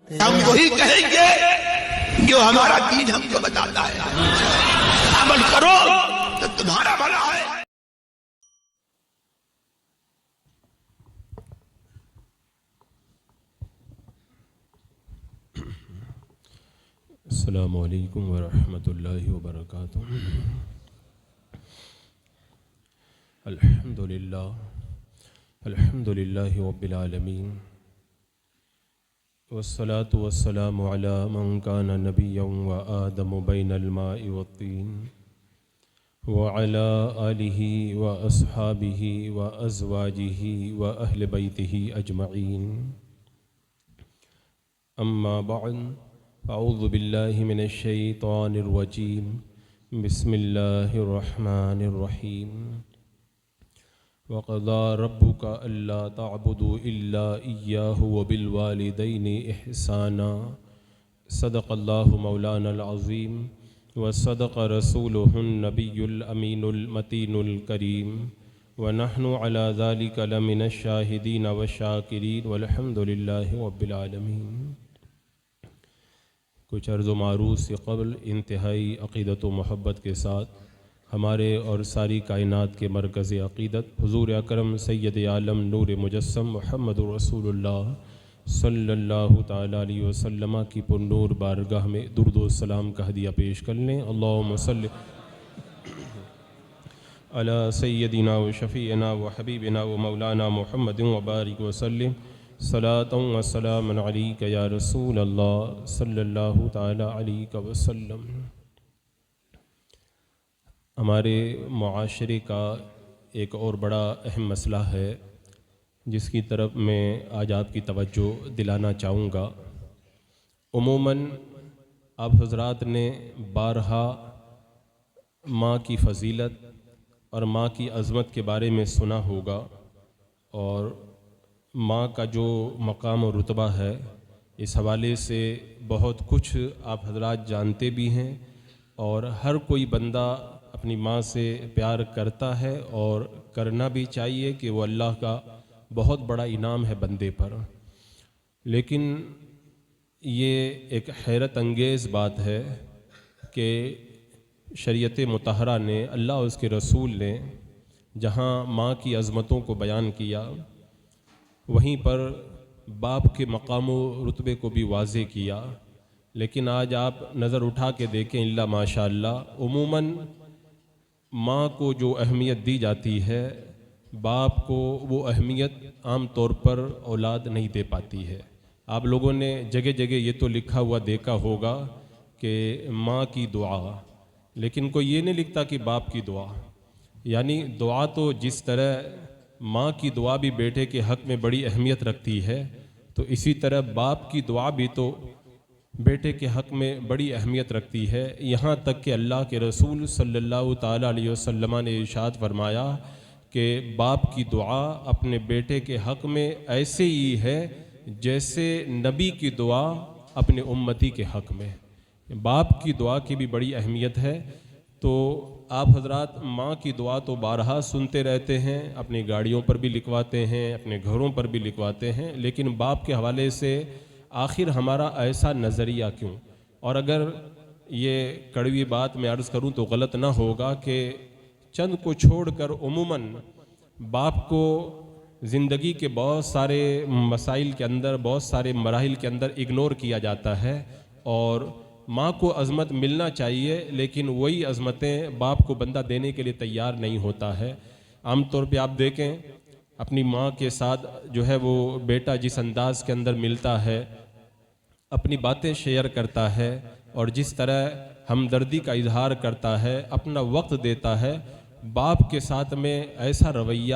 ہم وہی کہیں گے جو ہمارا دین ہم کو بتاتا ہے، عمل کرو تو تمہارا بھلا ہے۔ السلام علیکم ورحمۃ اللہ وبرکاتہ۔ الحمد للہ رب العالمین، والصلاة والسلام علی من کان نبیا وآدم بین الماء والطین، وعلی آلہ واصحابہ وازواجہ واہل بیتہ اجمعین، اما بعد، اعوذ باللہ من الشیطان الرجیم، بسم اللہ الرحمن الرحیم۔ وَقَضَىٰ رَبُّكَ أَلَّا تَعْبُدُوا إِلَّا إِيَّاهُ وَبِالْوَالِدَيْنِ إِحْسَانًا، صدق اللہ مولانا العظیم وصدق رسولہ النبی الامین المتین الکریم، ونحن علی ذلک لمن الشاہدین والشاکرین، والحمد للہ رب العالمین۔ کچھ عرض و معروض سے قبل انتہائی عقیدت و محبت کے ساتھ ہمارے اور ساری کائنات کے مرکز عقیدت حضور اکرم سید عالم نور مجسم محمد رسول اللہ صلی اللہ تعالیٰ علیہ وسلم کی پر نور بارگاہ میں درود و سلام کا ہدیہ پیش کر لیں۔ اللہم صلی علی سیدنا و شفیعنا و حبیبنا و مولانا محمد وبارک وسلم، صلاۃ و سلام علیک یا رسول اللہ صلی اللہ تعالیٰ علیہ وسلم۔ ہمارے معاشرے کا ایک اور بڑا اہم مسئلہ ہے جس کی طرف میں آج آپ کی توجہ دلانا چاہوں گا۔ عموماً آپ حضرات نے بارہا ماں کی فضیلت اور ماں کی عظمت کے بارے میں سنا ہوگا، اور ماں کا جو مقام و رتبہ ہے اس حوالے سے بہت کچھ آپ حضرات جانتے بھی ہیں، اور ہر کوئی بندہ اپنی ماں سے پیار کرتا ہے اور کرنا بھی چاہیے کہ وہ اللہ کا بہت بڑا انعام ہے بندے پر۔ لیکن یہ ایک حیرت انگیز بات ہے کہ شریعت مطہرہ نے، اللہ اور اس کے رسول نے جہاں ماں کی عظمتوں کو بیان کیا، وہیں پر باپ کے مقام و رتبے کو بھی واضح کیا۔ لیکن آج آپ نظر اٹھا کے دیکھیں، اللہ ماشاء اللہ، عموماً ماں کو جو اہمیت دی جاتی ہے، باپ کو وہ اہمیت عام طور پر اولاد نہیں دے پاتی ہے۔ آپ لوگوں نے جگہ جگہ یہ تو لکھا ہوا دیکھا ہوگا کہ ماں کی دعا، لیکن کوئی یہ نہیں لکھتا کہ باپ کی دعا۔ یعنی دعا تو جس طرح ماں کی دعا بھی بیٹے کے حق میں بڑی اہمیت رکھتی ہے، تو اسی طرح باپ کی دعا بھی تو بیٹے کے حق میں بڑی اہمیت رکھتی ہے۔ یہاں تک کہ اللہ کے رسول صلی اللہ تعالیٰ علیہ وسلم نے ارشاد فرمایا کہ باپ کی دعا اپنے بیٹے کے حق میں ایسے ہی ہے جیسے نبی کی دعا اپنے امتی کے حق میں۔ باپ کی دعا کی بھی بڑی اہمیت ہے۔ تو آپ حضرات ماں کی دعا تو بارہا سنتے رہتے ہیں، اپنی گاڑیوں پر بھی لکھواتے ہیں، اپنے گھروں پر بھی لکھواتے ہیں، لیکن باپ کے حوالے سے آخر ہمارا ایسا نظریہ کیوں؟ اور اگر یہ کڑوی بات میں عرض کروں تو غلط نہ ہوگا کہ چند کو چھوڑ کر عموماً باپ کو زندگی کے بہت سارے مسائل کے اندر، بہت سارے مراحل کے اندر اگنور کیا جاتا ہے، اور ماں کو عظمت ملنا چاہیے لیکن وہی عظمتیں باپ کو بندہ دینے کے لیے تیار نہیں ہوتا ہے۔ عام طور پہ آپ دیکھیں اپنی ماں کے ساتھ جو ہے وہ بیٹا جس انداز کے اندر ملتا ہے، اپنی باتیں شیئر کرتا ہے، اور جس طرح ہمدردی کا اظہار کرتا ہے، اپنا وقت دیتا ہے، باپ کے ساتھ میں ایسا رویہ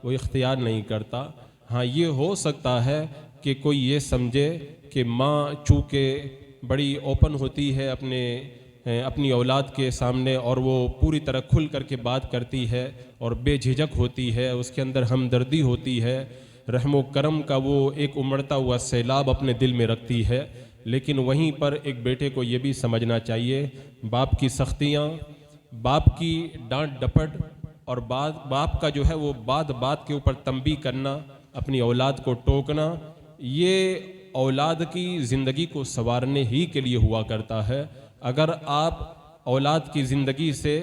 وہ اختیار نہیں کرتا۔ ہاں یہ ہو سکتا ہے کہ کوئی یہ سمجھے کہ ماں چونکہ بڑی اوپن ہوتی ہے اپنی اولاد کے سامنے، اور وہ پوری طرح کھل کر کے بات کرتی ہے اور بے جھجک ہوتی ہے، اس کے اندر ہمدردی ہوتی ہے، رحم و کرم کا وہ ایک امڑتا ہوا سیلاب اپنے دل میں رکھتی ہے۔ لیکن وہیں پر ایک بیٹے کو یہ بھی سمجھنا چاہیے، باپ کی سختیاں، باپ کی ڈانٹ ڈپٹ، اور باپ کا جو ہے وہ بات بات کے اوپر تنبیہ کرنا، اپنی اولاد کو ٹوکنا، یہ اولاد کی زندگی کو سنوارنے ہی کے لیے ہوا کرتا ہے۔ اگر آپ اولاد کی زندگی سے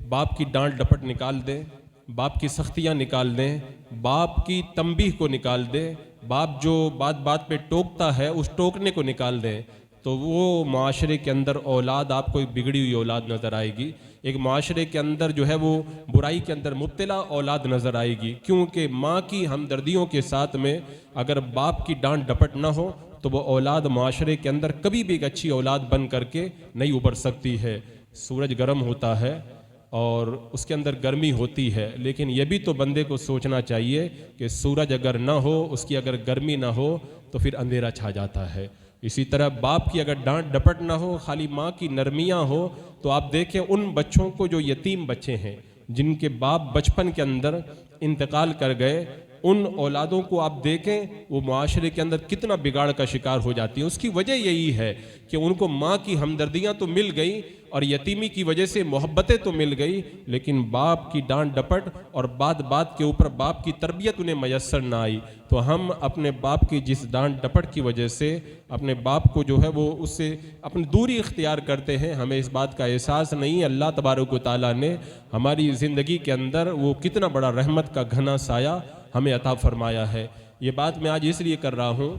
باپ کی ڈانٹ ڈپٹ نکال دیں، باپ کی سختیاں نکال دیں، باپ کی تنبیہ کو نکال دیں، باپ جو بات بات پہ ٹوکتا ہے اس ٹوکنے کو نکال دیں، تو وہ معاشرے کے اندر اولاد آپ کو ایک بگڑی ہوئی اولاد نظر آئے گی۔ ایک معاشرے کے اندر جو ہے وہ برائی کے اندر مبتلا اولاد نظر آئے گی، کیونکہ ماں کی ہمدردیوں کے ساتھ میں اگر باپ کی ڈانٹ ڈپٹ نہ ہو تو وہ اولاد معاشرے کے اندر کبھی بھی ایک اچھی اولاد بن کر کے نہیں ابھر سکتی ہے۔ سورج گرم ہوتا ہے اور اس کے اندر گرمی ہوتی ہے، لیکن یہ بھی تو بندے کو سوچنا چاہیے کہ سورج اگر نہ ہو، اس کی اگر گرمی نہ ہو تو پھر اندھیرا چھا جاتا ہے۔ اسی طرح باپ کی اگر ڈانٹ ڈپٹ نہ ہو، خالی ماں کی نرمیاں ہو، تو آپ دیکھیں ان بچوں کو جو یتیم بچے ہیں، جن کے باپ بچپن کے اندر انتقال کر گئے، ان اولادوں کو آپ دیکھیں وہ معاشرے کے اندر کتنا بگاڑ کا شکار ہو جاتی ہیں۔ اس کی وجہ یہی ہے کہ ان کو ماں کی ہمدردیاں تو مل گئی اور یتیمی کی وجہ سے محبتیں تو مل گئی، لیکن باپ کی ڈانٹ ڈپٹ اور بات بات کے اوپر باپ کی تربیت انہیں میسر نہ آئی۔ تو ہم اپنے باپ کی جس ڈانٹ ڈپٹ کی وجہ سے اپنے باپ کو جو ہے وہ اس سے اپنی دوری اختیار کرتے ہیں، ہمیں اس بات کا احساس نہیں۔ اللہ تبارک و تعالیٰ نے ہماری زندگی کے اندر وہ کتنا بڑا رحمت کا گھنا سایہ ہمیں عطا فرمایا ہے۔ یہ بات میں آج اس لیے کر رہا ہوں،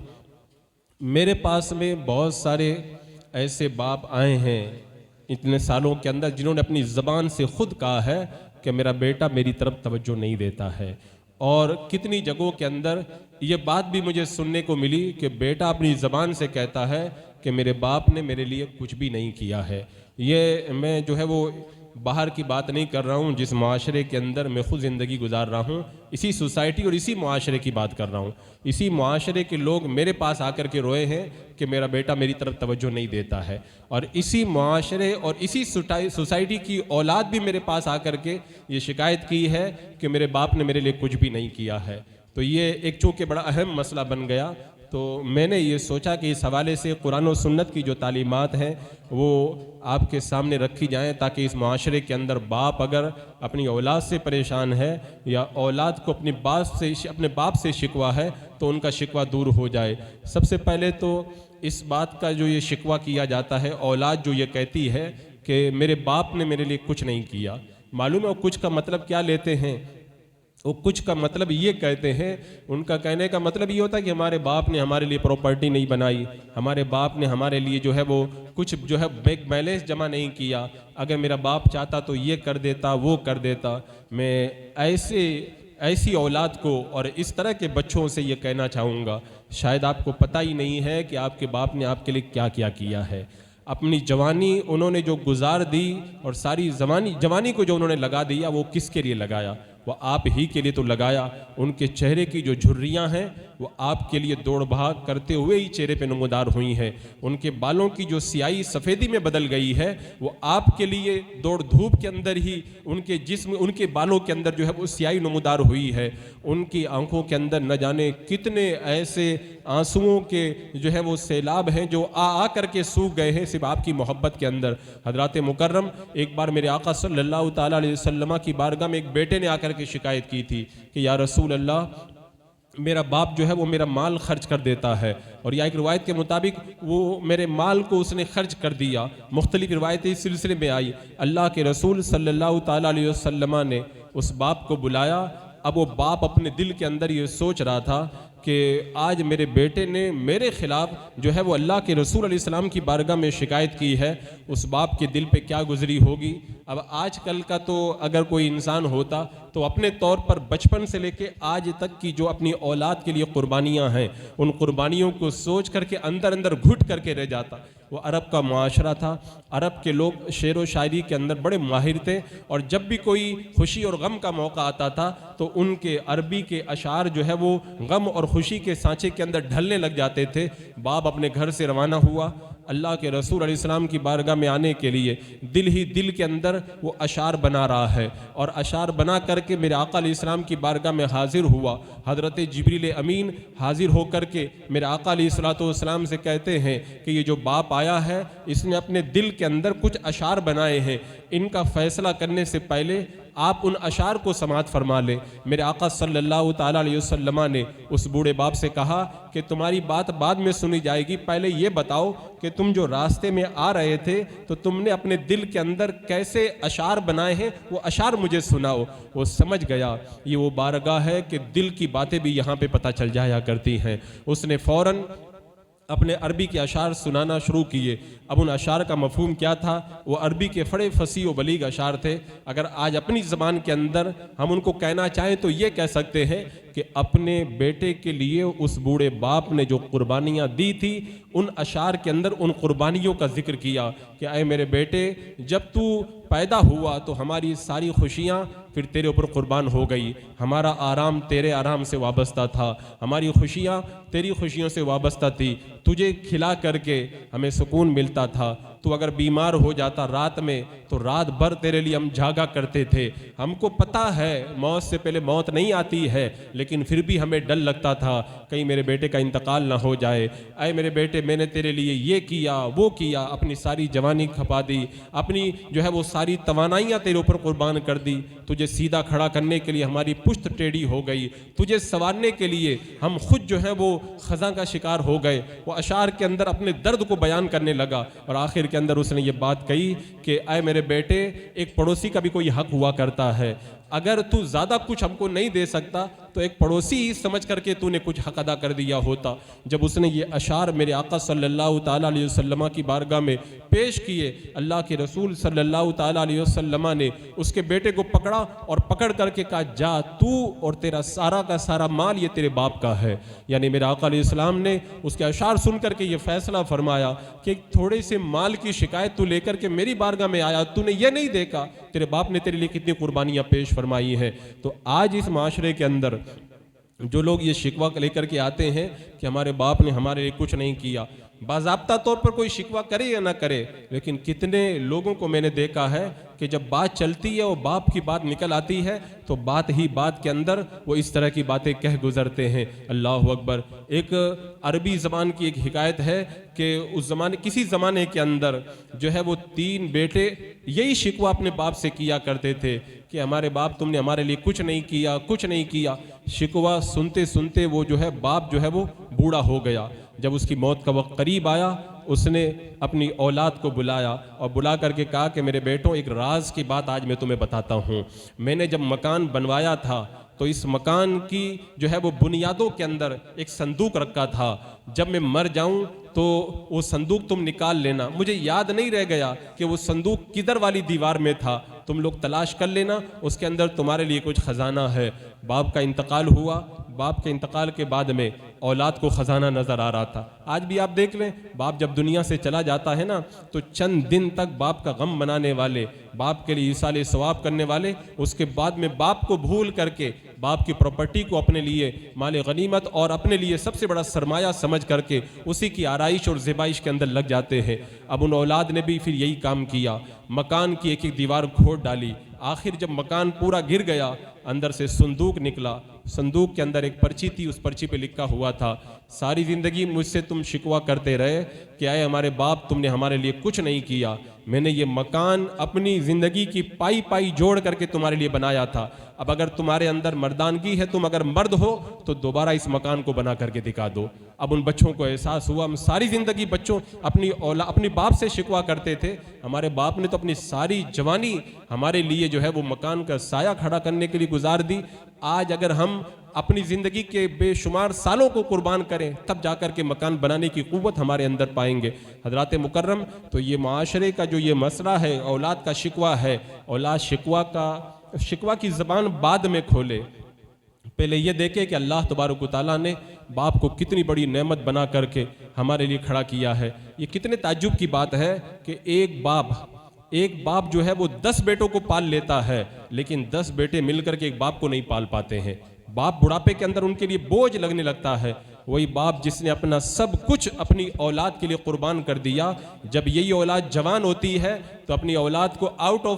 میرے پاس میں بہت سارے ایسے باپ آئے ہیں اتنے سالوں کے اندر جنہوں نے اپنی زبان سے خود کہا ہے کہ میرا بیٹا میری طرف توجہ نہیں دیتا ہے، اور کتنی جگہوں کے اندر یہ بات بھی مجھے سننے کو ملی کہ بیٹا اپنی زبان سے کہتا ہے کہ میرے باپ نے میرے لیے کچھ بھی نہیں کیا ہے۔ یہ میں جو ہے وہ باہر کی بات نہیں کر رہا ہوں، جس معاشرے کے اندر میں خود زندگی گزار رہا ہوں، اسی سوسائٹی اور اسی معاشرے کی بات کر رہا ہوں۔ اسی معاشرے کے لوگ میرے پاس آ کر کے روئے ہیں کہ میرا بیٹا میری طرف توجہ نہیں دیتا ہے، اور اسی معاشرے اور اسی سوسائٹی کی اولاد بھی میرے پاس آ کر کے یہ شکایت کی ہے کہ میرے باپ نے میرے لیے کچھ بھی نہیں کیا ہے۔ تو یہ ایک چونکہ بڑا اہم مسئلہ بن گیا، تو میں نے یہ سوچا کہ اس حوالے سے قرآن و سنت کی جو تعلیمات ہیں وہ آپ کے سامنے رکھی جائیں، تاکہ اس معاشرے کے اندر باپ اگر اپنی اولاد سے پریشان ہے یا اولاد کو اپنے باپ سے شکوہ ہے تو ان کا شکوہ دور ہو جائے۔ سب سے پہلے تو اس بات کا جو یہ شکوہ کیا جاتا ہے، اولاد جو یہ کہتی ہے کہ میرے باپ نے میرے لیے کچھ نہیں کیا، معلوم ہے وہ کچھ کا مطلب کیا لیتے ہیں؟ وہ کچھ کا مطلب یہ کہتے ہیں، ان کا کہنے کا مطلب یہ ہوتا ہے کہ ہمارے باپ نے ہمارے لیے پراپرٹی نہیں بنائی، ہمارے باپ نے ہمارے لیے جو ہے وہ کچھ جو ہے بینک بیلنس جمع نہیں کیا، اگر میرا باپ چاہتا تو یہ کر دیتا وہ کر دیتا۔ میں ایسی اولاد کو اور اس طرح کے بچوں سے یہ کہنا چاہوں گا، شاید آپ کو پتہ ہی نہیں ہے کہ آپ کے باپ نے آپ کے لیے کیا کیا کیا ہے۔ اپنی جوانی انہوں نے جو گزار دی اور ساری جوانی کو جو انہوں نے لگا دیا، وہ کس کے لیے لگایا؟ وہ آپ ہی کے لیے تو لگایا۔ ان کے چہرے کی جو جھریاں ہیں وہ آپ کے لیے دوڑ بھاگ کرتے ہوئے ہی چہرے پہ نمودار ہوئی ہیں۔ ان کے بالوں کی جو سیاہی سفیدی میں بدل گئی ہے وہ آپ کے لیے دوڑ دھوپ کے اندر ہی ان کے جسم، ان کے بالوں کے اندر جو ہے وہ سیاہی نمودار ہوئی ہے۔ ان کی آنکھوں کے اندر نہ جانے کتنے ایسے آنسوؤں کے جو ہے وہ سیلاب ہیں جو آ کر کے سوکھ گئے ہیں صرف آپ کی محبت کے اندر۔ حضرات مکرم، ایک بار میرے آقا صلی اللہ تعالیٰ علیہ وسلم کی بارگاہ میں ایک بیٹے نے آ کر کے شکایت کی تھی کہ یا رسول اللہ، میرا باپ جو ہے وہ میرا مال خرچ کر دیتا ہے، اور یا ایک روایت کے مطابق وہ میرے مال کو اس نے خرچ کر دیا۔ مختلف روایتیں اس سلسلے میں آئی۔ اللہ کے رسول صلی اللہ تعالیٰ علیہ وسلم نے اس باپ کو بلایا۔ اب وہ باپ اپنے دل کے اندر یہ سوچ رہا تھا کہ آج میرے بیٹے نے میرے خلاف جو ہے وہ اللہ کے رسول علیہ السلام کی بارگاہ میں شکایت کی ہے، اس باپ کے دل پہ کیا گزری ہوگی۔ اب آج کل کا تو اگر کوئی انسان ہوتا تو اپنے طور پر بچپن سے لے کے آج تک کی جو اپنی اولاد کے لیے قربانیاں ہیں، ان قربانیوں کو سوچ کر کے اندر اندر گھٹ کر کے رہ جاتا۔ وہ عرب کا معاشرہ تھا، عرب کے لوگ شعر و شاعری کے اندر بڑے ماہر تھے، اور جب بھی کوئی خوشی اور غم کا موقع آتا تھا تو ان کے عربی کے اشعار جو ہے وہ غم اور خوشی کے سانچے کے اندر ڈھلنے لگ جاتے تھے۔ باپ اپنے گھر سے روانہ ہوا اللہ کے رسول علیہ السلام کی بارگاہ میں آنے کے لیے، دل ہی دل کے اندر وہ اشعار بنا رہا ہے، اور اشعار بنا کر کے میرے آقا علیہ السلام کی بارگاہ میں حاضر ہوا۔ حضرت جبریل امین حاضر ہو کر کے میرے آقا علیہ السلام سے کہتے ہیں کہ یہ جو باپ آیا ہے اس نے اپنے دل کے اندر کچھ اشعار بنائے ہیں، ان کا فیصلہ کرنے سے پہلے آپ ان اشعار کو سماعت فرما لیں۔ میرے آقا صلی اللہ تعالیٰ علیہ وسلم نے اس بوڑھے باپ سے کہا کہ تمہاری بات بعد میں سنی جائے گی، پہلے یہ بتاؤ کہ تم جو راستے میں آ رہے تھے تو تم نے اپنے دل کے اندر کیسے اشعار بنائے ہیں، وہ اشعار مجھے سناؤ۔ وہ سمجھ گیا یہ وہ بارگاہ ہے کہ دل کی باتیں بھی یہاں پہ پتہ چل جایا کرتی ہیں۔ اس نے فوراً اپنے عربی کے اشعار سنانا شروع کیے۔ اب ان اشعار کا مفہوم کیا تھا؟ وہ عربی کے بڑے فصیح و بلیغ اشعار تھے۔ اگر آج اپنی زبان کے اندر ہم ان کو کہنا چاہیں تو یہ کہہ سکتے ہیں کہ اپنے بیٹے کے لیے اس بوڑھے باپ نے جو قربانیاں دی تھی، ان اشعار کے اندر ان قربانیوں کا ذکر کیا کہ اے میرے بیٹے، جب تو پیدا ہوا تو ہماری ساری خوشیاں پھر تیرے اوپر قربان ہو گئی، ہمارا آرام تیرے آرام سے وابستہ تھا، ہماری خوشیاں تیری خوشیوں سے وابستہ تھی، تجھے کھلا کر کے ہمیں سکون ملتا تھا، تو اگر بیمار ہو جاتا رات میں تو رات بھر تیرے لیے ہم جاگا کرتے تھے، ہم کو پتہ ہے موت سے پہلے موت نہیں آتی ہے، لیکن پھر بھی ہمیں ڈر لگتا تھا کہیں میرے بیٹے کا انتقال نہ ہو جائے۔ اے میرے بیٹے، میں نے تیرے لیے یہ کیا وہ کیا، اپنی ساری جوانی کھپا دی، اپنی جو ہے وہ ساری توانائیاں تیرے اوپر قربان کر دی، تجھے سیدھا کھڑا کرنے کے لیے ہماری پشت ٹیڑھی ہو گئی، تجھے سنوارنے کے لیے ہم خود جو ہے وہ خزاں کا شکار ہو گئے۔ وہ اشعار کے اندر اپنے درد کو بیان کرنے لگا اور آخر کے اندر اس نے یہ بات کہی کہ اے میرے بیٹے، ایک پڑوسی کا بھی کوئی حق ہوا کرتا ہے، اگر تو زیادہ کچھ ہم کو نہیں دے سکتا تو ایک پڑوسی ہی سمجھ کر کے تو نے کچھ حق ادا کر دیا ہوتا۔ جب اس نے یہ اشعار میرے آقا صلی اللہ تعالیٰ علیہ وسلم کی بارگاہ میں پیش کیے، اللہ کے رسول صلی اللہ تعالیٰ علیہ وسلم نے اس کے بیٹے کو پکڑا اور پکڑ کر کے کہا جا، تو اور تیرا سارا کا سارا مال یہ تیرے باپ کا ہے۔ یعنی میرے آقا علیہ السلام نے اس کے اشعار سن کر کے یہ فیصلہ فرمایا کہ تھوڑے سے مال کی شکایت تو لے کر کے میری بارگاہ میں آیا، تو نے یہ نہیں دیکھا تیرے باپ نے تیرے لیے کتنی قربانیاں پیش فرمائی ہیں۔ تو آج اس معاشرے کے اندر جو لوگ یہ شکوہ لے کر کے آتے ہیں کہ ہمارے باپ نے ہمارے لیے کچھ نہیں کیا، باضابطہ طور پر کوئی شکوہ کرے یا نہ کرے، لیکن کتنے لوگوں کو میں نے دیکھا ہے کہ جب بات چلتی ہے اور باپ کی بات نکل آتی ہے تو بات ہی بات کے اندر وہ اس طرح کی باتیں کہہ گزرتے ہیں۔ اللہ اکبر۔ ایک عربی زبان کی ایک حکایت ہے کہ اس زمانے کسی زمانے کے اندر جو ہے وہ 3 بیٹے یہی شکوہ اپنے باپ سے کیا کرتے تھے کہ ہمارے باپ تم نے ہمارے لیے کچھ نہیں کیا، کچھ نہیں کیا۔ شکوہ سنتے سنتے وہ جو ہے باپ جو ہے وہ بوڑھا ہو گیا۔ جب اس کی موت کا وقت قریب آیا، اس نے اپنی اولاد کو بلایا اور بلا کر کے کہا کہ میرے بیٹوں، ایک راز کی بات آج میں تمہیں بتاتا ہوں۔ میں نے جب مکان بنوایا تھا تو اس مکان کی جو ہے وہ بنیادوں کے اندر ایک صندوق رکھا تھا، جب میں مر جاؤں تو وہ صندوق تم نکال لینا۔ مجھے یاد نہیں رہ گیا کہ وہ صندوق کدھر والی دیوار میں تھا، تم لوگ تلاش کر لینا، اس کے اندر تمہارے لیے کچھ خزانہ ہے۔ باپ کا انتقال ہوا، باپ کے انتقال کے بعد میں اولاد کو خزانہ نظر آ رہا تھا۔ آج بھی آپ دیکھ لیں، باپ جب دنیا سے چلا جاتا ہے نا تو چند دن تک باپ کا غم منانے والے، باپ کے لیے ایصال ثواب کرنے والے، اس کے بعد میں باپ کو بھول کر کے باپ کی پراپرٹی کو اپنے لیے مال غنیمت اور اپنے لیے سب سے بڑا سرمایہ سمجھ کر کے اسی کی آرائش اور زیبائش کے اندر لگ جاتے ہیں۔ اب ان اولاد نے بھی پھر یہی کام کیا، مکان کی ایک ایک دیوار کھود ڈالی۔ آخر جب مکان پورا گر گیا، اندر سے صندوق نکلا، صندوق کے اندر ایک پرچی تھی، اس پرچی پہ لکھا ہوا تھا ساری زندگی مجھ سے تم شکوہ کرتے رہے کہ اے ہمارے باپ تم نے ہمارے لیے کچھ نہیں کیا، میں نے یہ مکان اپنی زندگی کی پائی پائی جوڑ کر کے تمہارے لیے بنایا تھا، اب اگر تمہارے اندر مردانگی ہے، تم اگر مرد ہو تو دوبارہ اس مکان کو بنا کر کے دکھا دو۔ اب ان بچوں کو احساس ہوا، ہم ساری زندگی بچوں اپنی باپ سے شکوہ کرتے تھے، ہمارے باپ نے تو اپنی ساری جوانی ہمارے لیے جو ہے وہ مکان کا سایہ کھڑا کرنے کے لیے گزار دی، آج اگر ہم اپنی زندگی کے بے شمار سالوں کو قربان کریں تب جا کر کے مکان بنانے کی قوت ہمارے اندر پائیں گے۔ حضرات مکرم، تو یہ معاشرے کا جو یہ مسئلہ ہے، اولاد کا شکوہ ہے، اولاد شکوہ کی زبان بعد میں کھولے، پہلے یہ دیکھے کہ اللہ تبارک و تعالیٰ نے باپ کو کتنی بڑی نعمت بنا کر کے ہمارے لیے کھڑا کیا ہے۔ یہ کتنے تعجب کی بات ہے کہ ایک باپ جو ہے وہ 10 بیٹوں کو پال لیتا ہے، لیکن 10 بیٹے مل کر کے ایک باپ کو نہیں پال پاتے ہیں۔ باپ بڑھاپے کے اندر ان کے لیے بوجھ لگنے لگتا ہے۔ وہی باپ جس نے اپنا سب کچھ اپنی اولاد کے لیے قربان کر دیا، جب یہی اولاد جوان ہوتی ہے تو اپنی اولاد کو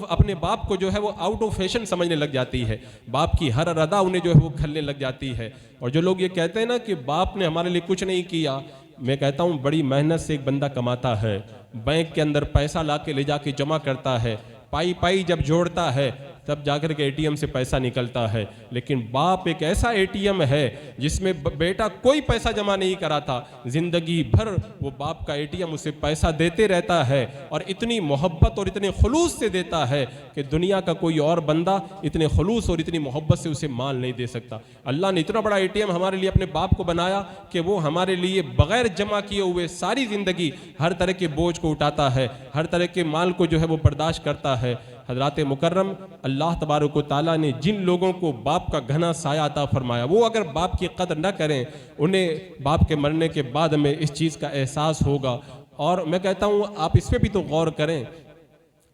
اپنے باپ کو جو ہے وہ آؤٹ آف فیشن سمجھنے لگ جاتی ہے، باپ کی ہر ادا انہیں جو ہے وہ کھلنے لگ جاتی ہے۔ اور جو لوگ یہ کہتے ہیں نا کہ باپ نے ہمارے لیے کچھ نہیں کیا، میں کہتا ہوں بڑی محنت سے ایک بندہ کماتا ہے، بینک کے اندر پیسہ لا کے لے جا کے جمع کرتا ہے، پائی پائی جب جوڑتا ہے تب جا کر کے اے ٹی ایم سے پیسہ نکلتا ہے. لیکن باپ ایک ایسا اے ٹی ایم ہے جس میں بیٹا کوئی پیسہ جمع نہیں کراتا, زندگی بھر وہ باپ کا اے ٹی ایم اسے پیسہ دیتے رہتا ہے, اور اتنی محبت اور اتنے خلوص سے دیتا ہے کہ دنیا کا کوئی اور بندہ اتنے خلوص اور اتنی محبت سے اسے مال نہیں دے سکتا. اللہ نے اتنا بڑا اے ٹی ایم ہمارے لیے اپنے باپ کو بنایا کہ وہ ہمارے لیے بغیر جمع کیے ہوئے ساری زندگی ہر طرح کے بوجھ کو اٹھاتا ہے, ہر طرح کے مال کو جو ہے وہ برداشت کرتا ہے. حضرات مکرم, اللہ تبارک و تعالیٰ نے جن لوگوں کو باپ کا گھنا سایہ عطا فرمایا, وہ اگر باپ کی قدر نہ کریں, انہیں باپ کے مرنے کے بعد میں اس چیز کا احساس ہوگا. اور میں کہتا ہوں آپ اس پہ بھی تو غور کریں,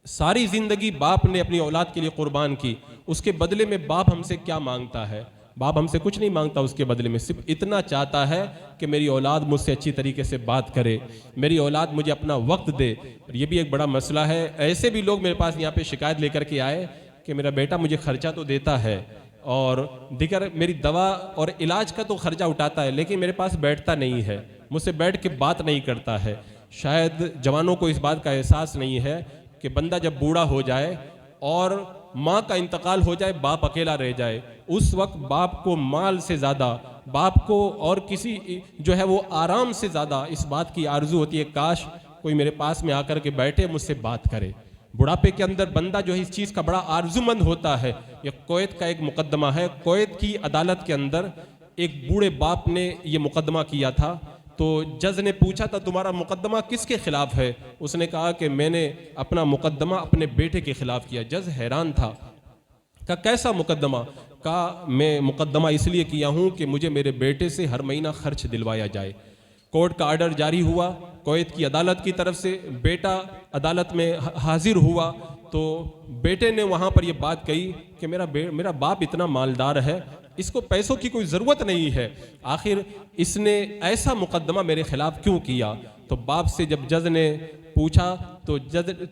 ساری زندگی باپ نے اپنی اولاد کے لیے قربان کی, اس کے بدلے میں باپ ہم سے کیا مانگتا ہے؟ باپ ہم سے کچھ نہیں مانگتا, اس کے بدلے میں صرف اتنا چاہتا ہے کہ میری اولاد مجھ سے اچھی طریقے سے بات کرے, میری اولاد مجھے اپنا وقت دے. یہ بھی ایک بڑا مسئلہ ہے. ایسے بھی لوگ میرے پاس یہاں پہ شکایت لے کر کے آئے کہ میرا بیٹا مجھے خرچہ تو دیتا ہے اور دیگر میری دوا اور علاج کا تو خرچہ اٹھاتا ہے, لیکن میرے پاس بیٹھتا نہیں ہے, مجھ سے بیٹھ کے بات نہیں کرتا ہے. شاید جوانوں کو اس بات کا احساس نہیں ہے کہ بندہ جب بوڑھا ہو جائے اور ماں کا انتقال ہو جائے, باپ اکیلا رہ جائے, اس وقت باپ کو مال سے زیادہ, باپ کو اور کسی جو ہے وہ آرام سے زیادہ اس بات کی آرزو ہوتی ہے کاش کوئی میرے پاس میں آ کر کے بیٹھے, مجھ سے بات کرے. بڑھاپے کے اندر بندہ جو ہے اس چیز کا بڑا آرزو مند ہوتا ہے. یہ کویت کا ایک مقدمہ ہے. کویت کی عدالت کے اندر ایک بوڑھے باپ نے یہ مقدمہ کیا تھا, تو جج نے پوچھا تھا تمہارا مقدمہ کس کے خلاف ہے؟ اس نے کہا کہ میں نے اپنا مقدمہ اپنے بیٹے کے خلاف کیا. جج حیران تھا, کہا کیسا مقدمہ؟ کہا میں مقدمہ اس لیے کیا ہوں کہ مجھے میرے بیٹے سے ہر مہینہ خرچ دلوایا جائے. کورٹ کا آرڈر جاری ہوا کویت کی عدالت کی طرف سے, بیٹا عدالت میں حاضر ہوا تو بیٹے نے وہاں پر یہ بات کہی کہ میرا باپ اتنا مالدار ہے, اس کو پیسوں کی کوئی ضرورت نہیں ہے, آخر اس نے ایسا مقدمہ میرے خلاف کیوں کیا؟ تو باپ سے جب جج نے پوچھا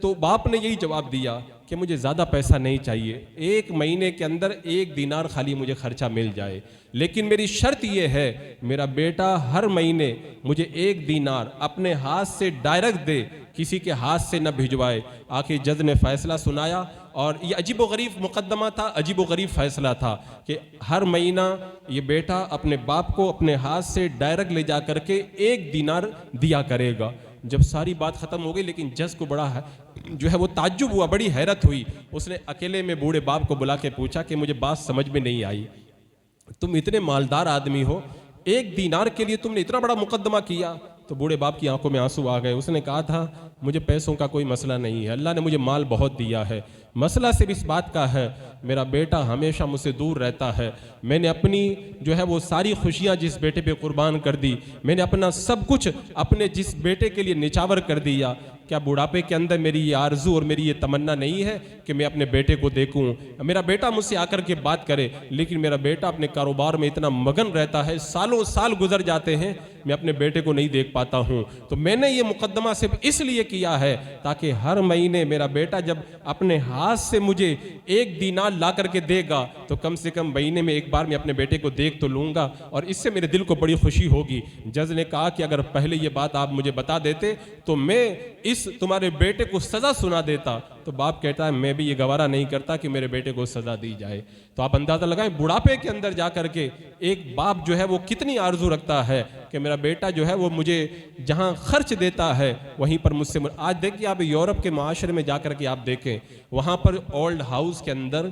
تو باپ نے یہی جواب دیا کہ مجھے زیادہ پیسہ نہیں چاہیے, 1 مہینے کے اندر 1 دینار خالی مجھے خرچہ مل جائے, لیکن میری شرط یہ ہے میرا بیٹا ہر مہینے مجھے 1 دینار اپنے ہاتھ سے ڈائریکٹ دے, کسی کے ہاتھ سے نہ بھجوائے. آخر جج نے فیصلہ سنایا, اور یہ عجیب و غریب مقدمہ تھا, عجیب و غریب فیصلہ تھا کہ ہر مہینہ یہ بیٹا اپنے باپ کو اپنے ہاتھ سے ڈائریکٹ لے جا کر کے 1 دینار دیا کرے گا. جب ساری بات ختم ہو گئی, لیکن جج کو بڑا جو ہے وہ تعجب ہوا, بڑی حیرت ہوئی. اس نے اکیلے میں بوڑھے باپ کو بلا کے پوچھا کہ مجھے بات سمجھ میں نہیں آئی, تم اتنے مالدار آدمی ہو, 1 دینار کے لیے تم نے اتنا بڑا مقدمہ کیا؟ تو بوڑھے باپ کی آنکھوں میں آنسو آ گئے. اس نے کہا تھا مجھے پیسوں کا کوئی مسئلہ نہیں ہے, اللہ نے مجھے مال بہت دیا ہے, مسئلہ صرف اس بات کا ہے میرا بیٹا ہمیشہ مجھ سے دور رہتا ہے. میں نے اپنی جو ہے وہ ساری خوشیاں جس بیٹے پہ قربان کر دی, میں نے اپنا سب کچھ اپنے جس بیٹے کے لیے نچاور کر دیا. کیا بڑھاپے کے اندر میری یہ آرزو اور میری یہ تمنا نہیں ہے کہ میں اپنے بیٹے کو دیکھوں, میرا بیٹا مجھ سے آ کر کے بات کرے؟ لیکن میرا بیٹا اپنے کاروبار میں اتنا مگن رہتا ہے, سالوں سال گزر جاتے ہیں, میں اپنے بیٹے کو نہیں دیکھ پاتا ہوں. تو میں نے یہ مقدمہ صرف اس لیے کیا ہے تاکہ ہر مہینے میرا بیٹا جب اپنے ہاتھ سے مجھے 1 دینار لا کر کے دے گا تو کم سے کم مہینے میں ایک بار میں اپنے بیٹے کو دیکھ تو لوں گا, اور اس سے میرے دل کو بڑی خوشی ہوگی. جج نے کہا کہ اگر پہلے یہ بات آپ مجھے بتا دیتے تو میں اس تمہارے بیٹے کو سزا سنا دیتا. تو باپ کہتا ہے میں بھی یہ گوارا نہیں کرتا کہ میرے بیٹے کو سزا دی جائے. تو آپ اندازہ لگائیں بڑھاپے کے اندر جا کر کے ایک باپ جو ہے وہ کتنی آرزو رکھتا ہے کہ میرا بیٹا جو ہے وہ مجھے جہاں خرچ دیتا ہے وہیں پر مجھ سے. آج دیکھیے آپ یورپ کے معاشرے میں جا کر کے آپ دیکھیں, وہاں پر اولڈ ہاؤس کے اندر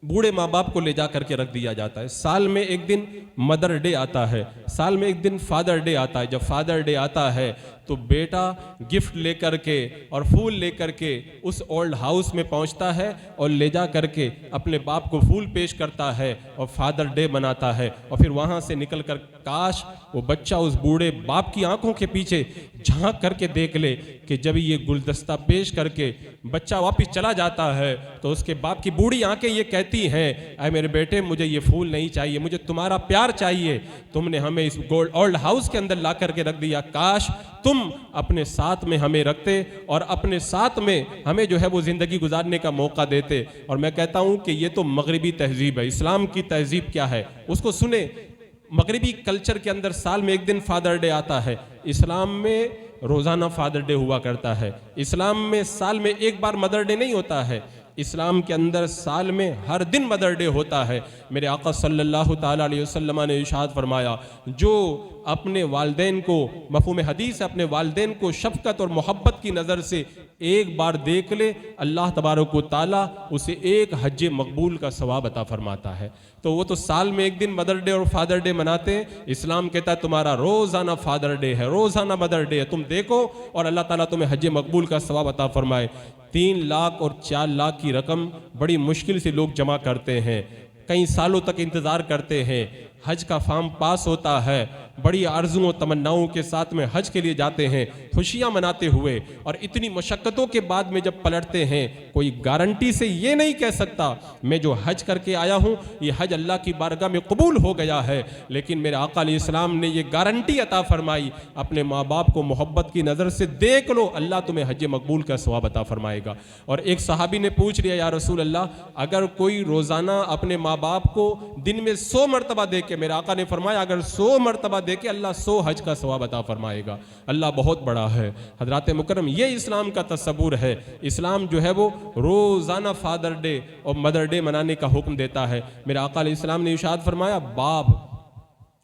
بوڑھے ماں باپ کو لے جا کر کے رکھ دیا جاتا ہے. سال میں ایک دن مدر ڈے آتا ہے, سال میں ایک دن فادر ڈے آتا ہے. جب فادر ڈے آتا ہے تو بیٹا گفٹ لے کر کے اور پھول لے کر کے اس اولڈ ہاؤس میں پہنچتا ہے اور لے جا کر کے اپنے باپ کو پھول پیش کرتا ہے اور فادر ڈے مناتا ہے. اور پھر وہاں سے نکل کر کاش وہ بچہ اس بوڑھے باپ کی آنکھوں کے پیچھے جھانک کر کے دیکھ لے کہ جب یہ گلدستہ پیش کر کے بچہ واپس چلا جاتا ہے تو اس کے باپ کی بوڑھی آنکھیں یہ کہتی ہیں اے میرے بیٹے مجھے یہ پھول نہیں چاہیے, مجھے تمہارا پیار چاہیے, تم نے ہمیں اس اولڈ ہاؤس کے اندر لا کر کے رکھ دیا, کاش تم اپنے ساتھ میں ہمیں رکھتے اور اپنے ساتھ میں ہمیں جو ہے وہ زندگی گزارنے کا موقع دیتے. اور میں کہتا ہوں کہ یہ تو مغربی تہذیب ہے. اسلام کی تہذیب کیا ہے اس کو سنیں. مغربی کلچر کے اندر سال میں ایک دن فادر ڈے آتا ہے, اسلام میں روزانہ فادر ڈے ہوا کرتا ہے. اسلام میں سال میں ایک بار مدر ڈے نہیں ہوتا ہے, اسلام کے اندر سال میں ہر دن مدر ڈے ہوتا ہے۔ میرے آقا صلی اللہ تعالیٰ علیہ وسلم نے ارشاد فرمایا، جو اپنے والدین کو، مفہوم حدیث ہے، اپنے والدین کو شفقت اور محبت کی نظر سے ایک بار دیکھ لے، اللہ تبارک و تعالیٰ اسے ایک حج مقبول کا ثواب عطا فرماتا ہے۔ تو وہ تو سال میں ایک دن مدر ڈے اور فادر ڈے مناتے ہیں، اسلام کہتا ہے تمہارا روزانہ فادر ڈے ہے، روزانہ مدر ڈے ہے، تم دیکھو اور اللہ تعالیٰ تمہیں حج مقبول کا ثواب عطا فرمائے۔ 3 لاکھ اور 4 لاکھ کی رقم بڑی مشکل سے لوگ جمع کرتے ہیں، کئی سالوں تک انتظار کرتے ہیں، حج کا فارم پاس ہوتا ہے، بڑی آرزوؤں و تمناؤں کے ساتھ میں حج کے لیے جاتے ہیں، خوشیاں مناتے ہوئے، اور اتنی مشقتوں کے بعد میں جب پلٹتے ہیں، کوئی گارنٹی سے یہ نہیں کہہ سکتا میں جو حج کر کے آیا ہوں یہ حج اللہ کی بارگاہ میں قبول ہو گیا ہے، لیکن میرے آقا علیہ السلام نے یہ گارنٹی عطا فرمائی، اپنے ماں باپ کو محبت کی نظر سے دیکھ لو، اللہ تمہیں حج مقبول کا ثواب عطا فرمائے گا۔ اور ایک صحابی نے پوچھ لیا، یا رسول اللہ، اگر کوئی روزانہ اپنے ماں باپ کو دن میں 100 مرتبہ دیکھے، میرے آقا نے فرمایا اگر 100 مرتبہ دیکھے اللہ 100 حج کا ثواب عطا فرمائے گا، اللہ بہت بڑا ہے۔ حضرات مکرم، یہ اسلام کا تصور ہے۔ اسلام جو ہے وہ روزانہ فادر ڈے اور مدر ڈے منانے کا حکم دیتا ہے۔ میرے آقا علیہ السلام نے ارشاد فرمایا،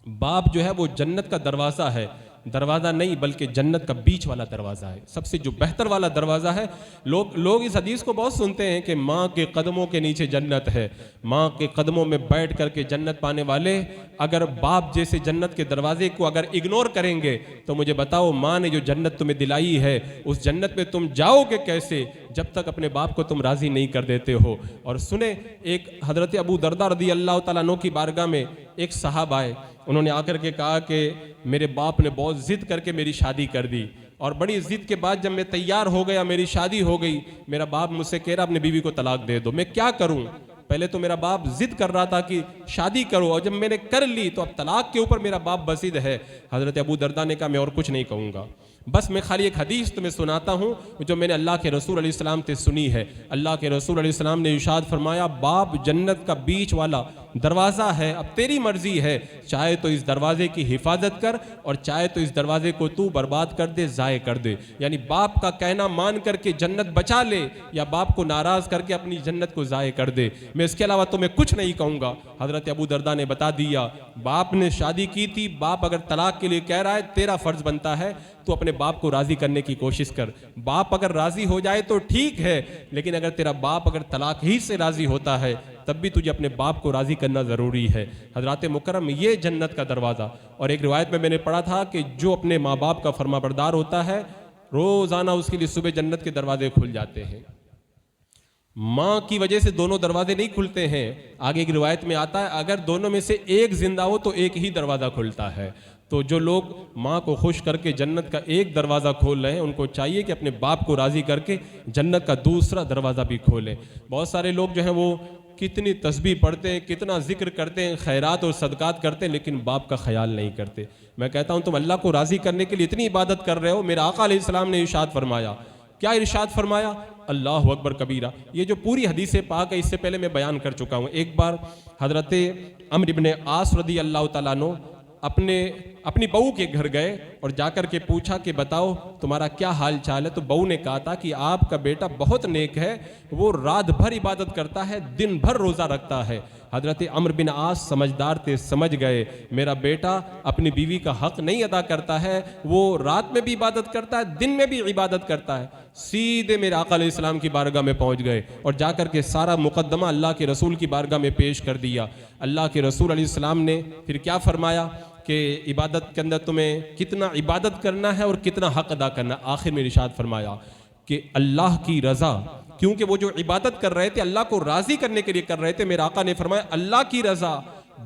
باپ جو ہے وہ جنت کا دروازہ ہے، دروازہ نہیں بلکہ جنت کا بیچ والا دروازہ ہے، سب سے جو بہتر والا دروازہ ہے۔ لوگ اس حدیث کو بہت سنتے ہیں کہ ماں کے قدموں کے نیچے جنت ہے، ماں کے قدموں میں بیٹھ کر کے جنت پانے والے اگر باپ جیسے جنت کے دروازے کو اگر اگنور کریں گے تو مجھے بتاؤ، ماں نے جو جنت تمہیں دلائی ہے اس جنت میں تم جاؤ گے کیسے جب تک اپنے باپ کو تم راضی نہیں کر دیتے ہو۔ اور سنیں، ایک حضرت ابو درداء رضی اللہ تعالیٰ عنہ کی بارگاہ میں ایک صاحب آئے، انہوں نے آ کر کے کہا کہ میرے باپ نے بہت ضد کر کے میری شادی کر دی، اور بڑی ضد کے بعد جب میں تیار ہو گیا، میری شادی ہو گئی، میرا باپ مجھ سے کہہ رہا اپنی بیوی کو طلاق دے دو، میں کیا کروں؟ پہلے تو میرا باپ ضد کر رہا تھا کہ شادی کرو، اور جب میں نے کر لی تو اب طلاق کے اوپر میرا باپ بسید ہے۔ حضرت ابو درداء نے کہا میں اور کچھ نہیں کہوں گا، بس میں خالی ایک حدیث تمہیں سناتا ہوں جو میں نے اللہ کے رسول علیہ السلام سے سنی ہے۔ اللہ کے رسول علیہ السلام نے ارشاد فرمایا، باپ جنت کا بیچ والا دروازہ ہے، اب تیری مرضی ہے، چاہے تو اس دروازے کی حفاظت کر اور چاہے تو اس دروازے کو تو برباد کر دے، ضائع کر دے۔ یعنی باپ کا کہنا مان کر کے جنت بچا لے یا باپ کو ناراض کر کے اپنی جنت کو ضائع کر دے، میں اس کے علاوہ تمہیں کچھ نہیں کہوں گا۔ حضرت ابو درداء نے بتا دیا، باپ نے شادی کی تھی، باپ اگر طلاق کے لیے کہہ رہا ہے، تیرا فرض بنتا ہے تو اپنے باپ کو راضی کرنے کی کوشش کر، باپ اگر راضی ہو جائے تو ٹھیک ہے، لیکن اگر تیرا باپ اگر طلاق ہی سے راضی ہوتا ہے تب بھی تجھے اپنے باپ کو راضی کرنا ضروری ہے۔ حضرات مکرم، یہ جنت کا دروازہ۔ اور ایک روایت میں نے پڑھا تھا کہ جو اپنے ماں باپ کا فرما بردار ہوتا ہے، روزانہ اس کے لیے صبح جنت کے دروازے کھل جاتے ہیں۔ ماں کی وجہ سے دونوں دروازے نہیں کھلتے ہیں، آگے ایک روایت میں آتا ہے اگر دونوں میں سے ایک زندہ ہو تو ایک ہی دروازہ کھلتا ہے۔ تو جو لوگ ماں کو خوش کر کے جنت کا ایک دروازہ کھول رہے ہیں، ان کو چاہیے کہ اپنے باپ کو راضی کر کے جنت کا دوسرا دروازہ بھی کھولیں۔ بہت سارے لوگ جو ہیں وہ کتنی تسبیح پڑھتے ہیں، کتنا ذکر کرتے ہیں، خیرات اور صدقات کرتے ہیں، لیکن باپ کا خیال نہیں کرتے۔ میں کہتا ہوں تم اللہ کو راضی کرنے کے لیے اتنی عبادت کر رہے ہو، میرا آقا علیہ السلام نے ارشاد فرمایا، کیا ارشاد فرمایا؟ اللہ اکبر کبیرہ۔ یہ جو پوری حدیث پاک ہے اس سے پہلے میں بیان کر چکا ہوں۔ ایک بار حضرت عمرو بن عاص رضی اللہ تعالیٰ عنہ اپنی بہو کے گھر گئے اور جا کر کے پوچھا کہ بتاؤ تمہارا کیا حال چال ہے؟ تو بہو نے کہا تھا کہ آپ کا بیٹا بہت نیک ہے، وہ رات بھر عبادت کرتا ہے، دن بھر روزہ رکھتا ہے۔ حضرت عمرو بن عاص سمجھدار تھے، سمجھ گئے میرا بیٹا اپنی بیوی کا حق نہیں ادا کرتا ہے، وہ رات میں بھی عبادت کرتا ہے، دن میں بھی عبادت کرتا ہے۔ سیدھے میرے آقا علیہ السلام کی بارگاہ میں پہنچ گئے اور جا کر کے سارا مقدمہ اللہ کے رسول کی بارگاہ میں پیش کر دیا۔ اللہ کے رسول علیہ السلام نے پھر کیا فرمایا کہ عبادت کے اندر تمہیں کتنا عبادت کرنا ہے اور کتنا حق ادا کرنا ہے۔ آخر میں ارشاد فرمایا کہ اللہ کی رضا، کیونکہ وہ جو عبادت کر رہے تھے اللہ کو راضی کرنے کے لیے کر رہے تھے، میرے آقا نے فرمایا اللہ کی رضا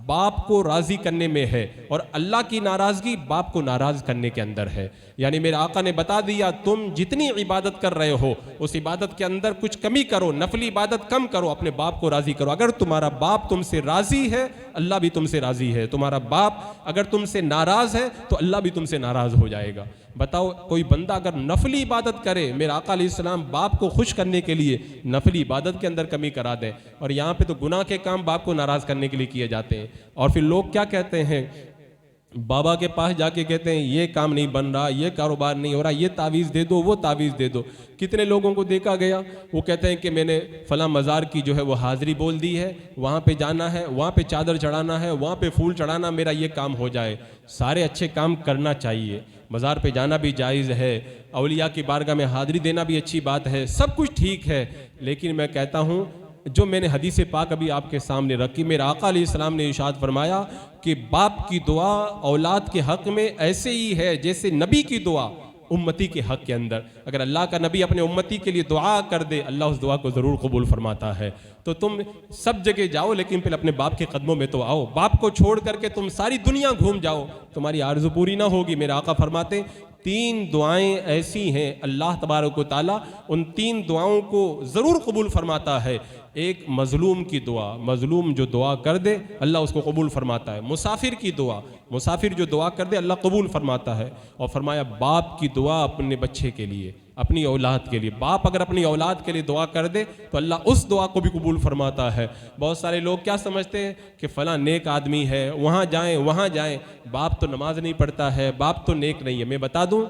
باپ کو راضی کرنے میں ہے اور اللہ کی ناراضگی باپ کو ناراض کرنے کے اندر ہے۔ یعنی میرے آقا نے بتا دیا تم جتنی عبادت کر رہے ہو اس عبادت کے اندر کچھ کمی کرو، نفلی عبادت کم کرو، اپنے باپ کو راضی کرو۔ اگر تمہارا باپ تم سے راضی ہے اللہ بھی تم سے راضی ہے، تمہارا باپ اگر تم سے ناراض ہے تو اللہ بھی تم سے ناراض ہو جائے گا۔ بتاؤ کوئی بندہ اگر نفلی عبادت کرے، میرے آقا علیہ السلام باپ کو خوش کرنے کے لیے نفلی عبادت کے اندر کمی کرا دیں، اور یہاں پہ تو گناہ کے کام باپ کو ناراض کرنے کے لیے کیے جاتے ہیں۔ اور پھر لوگ کیا کہتے ہیں بابا کے پاس جا کے کہتے ہیں یہ کام نہیں بن رہا، یہ کاروبار نہیں ہو رہا، یہ تعویذ دے دو، وہ تعویذ دے دو۔ کتنے لوگوں کو دیکھا گیا وہ کہتے ہیں کہ میں نے فلاں مزار کی جو ہے وہ حاضری بول دی ہے، وہاں پہ جانا ہے، وہاں پہ چادر چڑھانا ہے، وہاں پہ پھول چڑھانا، میرا یہ کام ہو جائے۔ سارے اچھے کام کرنا چاہیے، مزار پہ جانا بھی جائز ہے، اولیاء کی بارگاہ میں حاضری دینا بھی اچھی بات ہے، سب کچھ ٹھیک ہے، لیکن میں کہتا ہوں جو میں نے حدیث پاک ابھی آپ کے سامنے رکھی، میرا آقا علیہ السلام نے ارشاد فرمایا کہ باپ کی دعا اولاد کے حق میں ایسے ہی ہے جیسے نبی کی دعا امتی کے حق کے اندر۔ اگر اللہ کا نبی اپنے امتی کے لیے دعا کر دے، اللہ اس دعا کو ضرور قبول فرماتا ہے۔ تو تم سب جگہ جاؤ لیکن پھر اپنے باپ کے قدموں میں تو آؤ۔ باپ کو چھوڑ کر کے تم ساری دنیا گھوم جاؤ، تمہاری آرزو پوری نہ ہوگی۔ میرے آقا فرماتے 3 دعائیں ایسی ہیں اللہ تبارک و تعالیٰ ان 3 دعاؤں کو ضرور قبول فرماتا ہے۔ ایک مظلوم کی دعا، مظلوم جو دعا کر دے اللہ اس کو قبول فرماتا ہے۔ مسافر کی دعا، مسافر جو دعا کر دے اللہ قبول فرماتا ہے۔ اور فرمایا باپ کی دعا اپنے بچے کے لیے، اپنی اولاد کے لیے، باپ اگر اپنی اولاد کے لیے دعا کر دے تو اللہ اس دعا کو بھی قبول فرماتا ہے۔ بہت سارے لوگ کیا سمجھتے ہیں کہ فلاں نیک آدمی ہے، وہاں جائیں وہاں جائیں، باپ تو نماز نہیں پڑھتا ہے، باپ تو نیک نہیں ہے۔ میں بتا دوں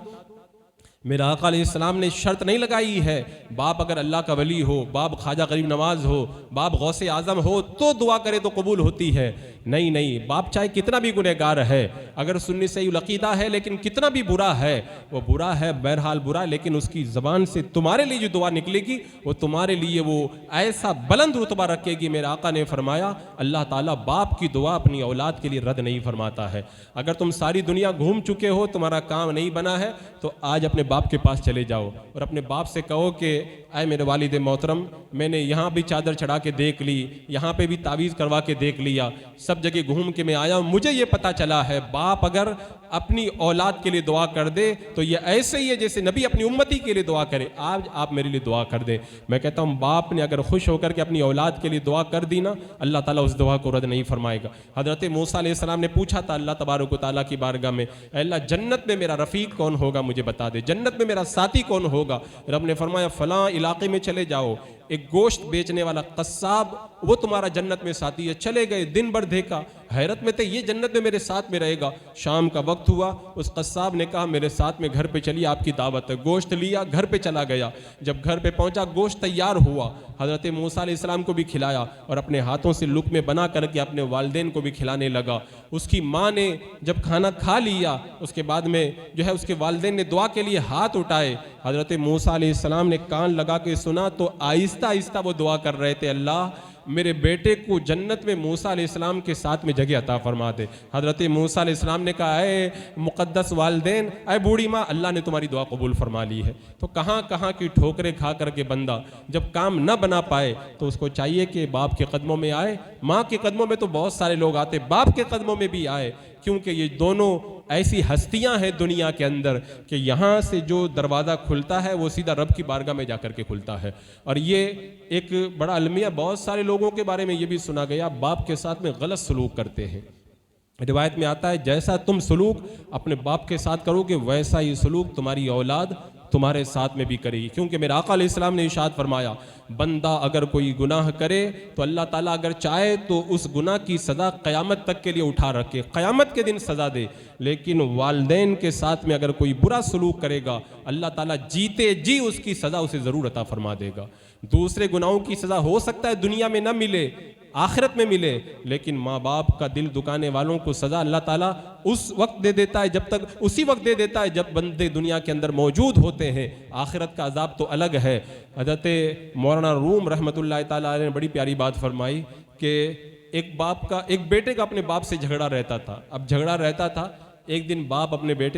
میرا آقا علیہ السلام نے شرط نہیں لگائی ہے باپ اگر اللہ کا ولی ہو، باپ خواجہ غریب نواز ہو، باپ غوث اعظم ہو تو دعا کرے تو قبول ہوتی ہے۔ نہیں نہیں، باپ چاہے کتنا بھی گنہگار ہے، اگر سنی صحیح العقیدہ ہے لیکن کتنا بھی برا ہے، وہ برا ہے بہرحال برا، لیکن اس کی زبان سے تمہارے لیے جو دعا نکلے گی وہ تمہارے لیے وہ ایسا بلند رتبہ رکھے گی۔ میرے آقا نے فرمایا اللہ تعالیٰ باپ کی دعا اپنی اولاد کے لیے رد نہیں فرماتا ہے۔ اگر تم ساری دنیا گھوم چکے ہو، تمہارا کام نہیں بنا ہے، تو آج اپنے باپ کے پاس چلے جاؤ اور اپنے باپ سے کہو کہ اے میرے والد محترم، میں نے یہاں بھی چادر چڑھا کے دیکھ لی، یہاں پہ بھی تعویذ کروا کے دیکھ لیا، سب جگہ گھوم کے میں آیا ہوں، مجھے یہ پتا چلا ہے باپ اگر اپنی اولاد کے لیے دعا کر دے تو یہ ایسے ہی ہے جیسے نبی اپنی امتی کے لیے دعا کرے۔ آج آپ میرے لیے دعا کر دیں۔ میں کہتا ہوں باپ نے اگر خوش ہو کر کے اپنی اولاد کے لیے دعا کر دی نا، اللہ تعالیٰ اس دعا کو رد نہیں فرمائے گا۔ حضرت موسیٰ علیہ السلام نے پوچھا تھا اللہ تبارک و تعالیٰ کی بارگاہ میں، اے اللہ جنت میں میرا رفیق کون ہوگا مجھے بتا دے، جنت میں میرا ساتھی کون ہوگا؟ رب نے فرمایا فلاں علاقے میں چلے جاؤ، ایک گوشت بیچنے والا قصاب وہ تمہارا جنت میں ساتھی ہے۔ چلے گئے، دن بھر دیکھا، حیرت میں تھے یہ جنت میں میرے ساتھ میں رہے گا۔ شام کا وقت ہوا، اس قصاب نے کہا میرے ساتھ میں گھر پہ چلیے، آپ کی دعوت ہے۔ گوشت لیا، گھر پہ چلا گیا۔ جب گھر پہ پہنچا گوشت تیار ہوا، حضرت موسیٰ علیہ السلام کو بھی کھلایا اور اپنے ہاتھوں سے لقمے بنا کر کے اپنے والدین کو بھی کھلانے لگا۔ اس کی ماں نے جب کھانا کھا لیا، اس کے بعد میں جو ہے اس کے والدین نے دعا کے لیے ہاتھ اٹھائے۔ حضرت موسیٰ علیہ السلام نے کان لگا کے سنا تو آہستہ آہستہ وہ دعا کر رہے تھے، اللہ میرے بیٹے کو جنت میں موسیٰ علیہ السلام کے ساتھ میں جگہ عطا فرما دے۔ حضرت موسیٰ علیہ السلام نے کہا اے مقدس والدین، اے بوڑھی ماں، اللہ نے تمہاری دعا قبول فرما لی ہے۔ تو کہاں کہاں کی ٹھوکریں کھا کر کے بندہ جب کام نہ بنا پائے تو اس کو چاہیے کہ باپ کے قدموں میں آئے۔ ماں کے قدموں میں تو بہت سارے لوگ آتے، باپ کے قدموں میں بھی آئے، کیونکہ یہ دونوں ایسی ہستیاں ہیں دنیا کے اندر کہ یہاں سے جو دروازہ کھلتا ہے وہ سیدھا رب کی بارگاہ میں جا کر کے کھلتا ہے۔ اور یہ ایک بڑا المیہ، بہت سارے لوگوں کے بارے میں یہ بھی سنا گیا باپ کے ساتھ میں غلط سلوک کرتے ہیں۔ روایت میں آتا ہے جیسا تم سلوک اپنے باپ کے ساتھ کرو گے ویسا ہی سلوک تمہاری اولاد تمہارے ساتھ میں بھی کرے گی، کیونکہ میرے آقا علیہ السلام نے ارشاد فرمایا بندہ اگر کوئی گناہ کرے تو اللہ تعالیٰ اگر چاہے تو اس گناہ کی سزا قیامت تک کے لیے اٹھا رکھے، قیامت کے دن سزا دے، لیکن والدین کے ساتھ میں اگر کوئی برا سلوک کرے گا اللہ تعالیٰ جیتے جی اس کی سزا اسے ضرور عطا فرما دے گا۔ دوسرے گناہوں کی سزا ہو سکتا ہے دنیا میں نہ ملے، آخرت میں ملے، لیکن ماں باپ کا دل دکانے والوں کو سزا اللہ تعالیٰ اس وقت دے دیتا ہے، جب تک اسی وقت دے دیتا ہے جب بندے دنیا کے اندر موجود ہوتے ہیں۔ آخرت کا عذاب تو الگ ہے۔ حضرت مولانا روم رحمۃ اللہ تعالیٰ نے بڑی پیاری بات فرمائی کہ ایک بیٹے کا اپنے باپ سے جھگڑا رہتا تھا۔ اب جھگڑا رہتا تھا، ایک دن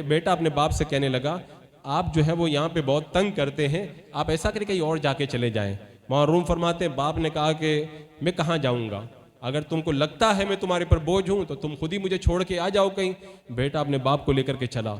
بیٹا اپنے باپ سے کہنے لگا آپ جو ہے وہ یہاں پہ بہت تنگ کرتے ہیں، آپ ایسا کریں کہیں اور جا کے چلے جائیں۔ مولانا روم فرماتے ہیں باپ نے کہا کہ میں کہاں جاؤں گا، اگر تم کو لگتا ہے میں تمہارے پر بوجھ ہوں تو تم خود ہی مجھے چھوڑ کے آ جاؤ کہیں۔ بیٹا اپنے باپ کو لے کر کے چلا،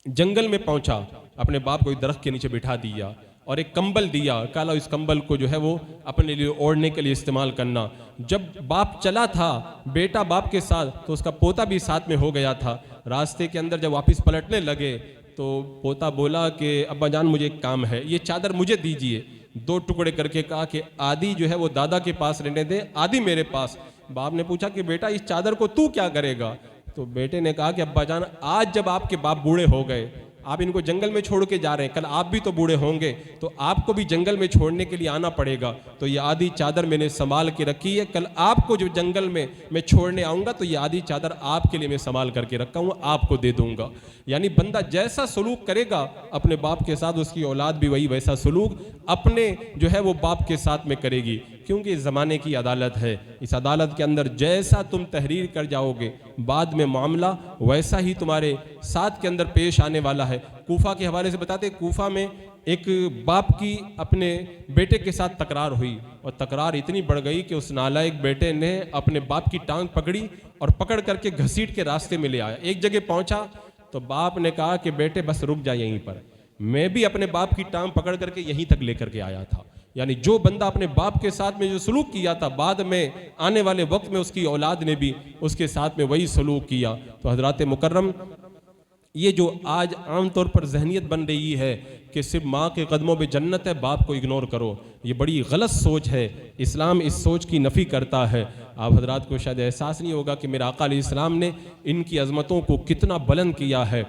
جنگل میں پہنچا، اپنے باپ کو ایک درخت کے نیچے بٹھا دیا اور ایک کمبل دیا، کہا اس کمبل کو جو ہے وہ اپنے لیے اوڑھنے کے لیے استعمال کرنا۔ جب باپ چلا تھا بیٹا باپ کے ساتھ تو اس کا پوتا بھی ساتھ میں ہو گیا تھا۔ راستے کے اندر جب واپس پلٹنے لگے تو پوتا بولا کہ ابا جان مجھے ایک کام ہے، یہ چادر مجھے دیجئے۔ 2 ٹکڑے کر کے کہا کہ آدھی جو ہے وہ دادا کے پاس رہنے دیں، آدھی میرے پاس۔ باپ نے پوچھا کہ بیٹا اس چادر کو تو کیا کرے گا؟ تو بیٹے نے کہا کہ ابا جان آج جب آپ کے باپ بوڑھے ہو گئے, آپ ان کو جنگل میں چھوڑ کے جا رہے ہیں, کل آپ بھی تو بوڑھے ہوں گے تو آپ کو بھی جنگل میں چھوڑنے کے لیے آنا پڑے گا, تو یہ آدھی چادر میں نے سنبھال کے رکھی ہے, کل آپ کو جو جنگل میں چھوڑنے آؤں گا تو یہ آدھی چادر آپ کے لیے میں سنبھال کر کے رکھا ہوں, آپ کو دے دوں گا. یعنی بندہ جیسا سلوک کرے گا اپنے باپ کے ساتھ, اس کی اولاد بھی وہی ویسا سلوک اپنے جو ہے وہ باپ کے ساتھ میں کرے گی, کیونکہ اس زمانے کی عدالت ہے. اس عدالت کے اندر جیسا تم تحریر کر جاؤ گے بعد میں معاملہ ویسا ہی تمہارے ساتھ کے اندر پیش آنے والا ہے. کوفہ کے حوالے سے بتاتے, کوفہ میں ایک باپ کی اپنے بیٹے کے ساتھ تکرار ہوئی, اور تکرار اتنی بڑھ گئی کہ اس نالائق بیٹے نے اپنے باپ کی ٹانگ پکڑی اور پکڑ کر کے گھسیٹ کے راستے میں لے آیا. ایک جگہ پہنچا تو باپ نے کہا کہ بیٹے بس رک جا یہیں پر, میں بھی اپنے باپ کی ٹانگ پکڑ کر کے یہیں تک لے کر کے آیا تھا. یعنی جو بندہ اپنے باپ کے ساتھ میں جو سلوک کیا تھا, بعد میں آنے والے وقت میں اس کی اولاد نے بھی اس کے ساتھ میں وہی سلوک کیا. تو حضرات مکرم, یہ جو آج عام طور پر ذہنیت بن رہی ہے کہ صرف ماں کے قدموں پہ جنت ہے, باپ کو اگنور کرو, یہ بڑی غلط سوچ ہے. اسلام اس سوچ کی نفی کرتا ہے. آپ حضرات کو شاید احساس نہیں ہوگا کہ میرا آقا علیہ السلام نے ان کی عظمتوں کو کتنا بلند کیا ہے.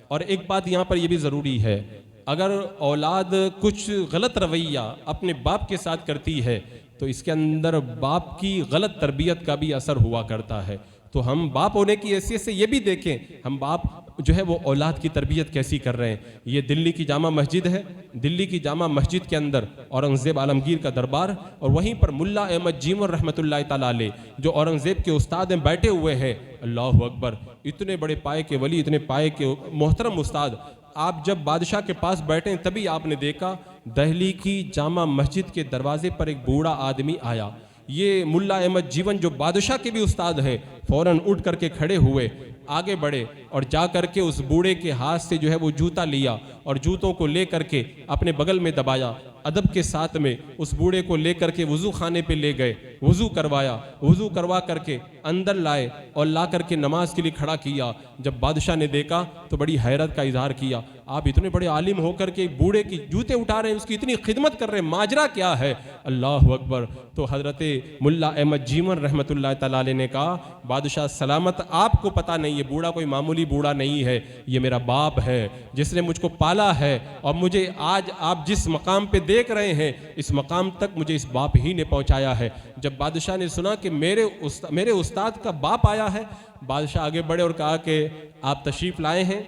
اور ایک بات یہاں پر یہ بھی ضروری ہے, اگر اولاد کچھ غلط رویہ اپنے باپ کے ساتھ کرتی ہے تو اس کے اندر باپ کی غلط تربیت کا بھی اثر ہوا کرتا ہے. تو ہم باپ ہونے کی حیثیت سے یہ بھی دیکھیں ہم باپ جو ہے وہ اولاد کی تربیت کیسی کر رہے ہیں. یہ دلی کی جامع مسجد ہے, دلی کی جامع مسجد کے اندر اورنگزیب عالمگیر کا دربار, اور وہیں پر ملا احمد جیمر رحمۃ اللہ تعالیٰ علیہ جو اورنگزیب کے استاد ہیں بیٹھے ہوئے ہیں. اللہ اکبر, اتنے بڑے پائے کے ولی, اتنے پائے کے محترم استاد. آپ جب بادشاہ کے پاس بیٹھے تبھی آپ نے دیکھا دہلی کی جامع مسجد کے دروازے پر ایک بوڑھا آدمی آیا. یہ ملا احمد جیون جو بادشاہ کے بھی استاد ہیں فوراً اٹھ کر کے کھڑے ہوئے, آگے بڑھے اور جا کر کے اس بوڑھے کے ہاتھ سے جو ہے وہ جوتا لیا اور جوتوں کو لے کر کے اپنے بغل میں دبایا. ادب کے ساتھ میں اس بوڑھے کو لے کر کے وضو خانے پہ لے گئے, وضو کروایا, وضو کروا کر کے اندر لائے اور لا کر کے نماز کے لیے کھڑا کیا. جب بادشاہ نے دیکھا تو بڑی حیرت کا اظہار کیا, آپ اتنے بڑے عالم ہو کر کے بوڑھے کی جوتے اٹھا رہے ہیں, اس کی اتنی خدمت کر رہے ہیں, ماجرا کیا ہے؟ اللہ اکبر. تو حضرت ملا احمد جیمر رحمۃ اللہ تعالیٰ علیہ نے کہا بادشاہ سلامت, آپ کو پتہ نہیں یہ بوڑھا کوئی معمولی بوڑھا نہیں ہے, یہ میرا باپ ہے جس نے مجھ کو پالا ہے, اور مجھے آج آپ جس مقام پہ دیکھ رہے ہیں اس مقام تک مجھے اس باپ ہی نے پہنچایا ہے. جب بادشاہ نے سنا کہ میرے استاد کا باپ آیا ہے, بادشاہ آگے بڑھے اور کہا کہ آپ تشریف لائے ہیں,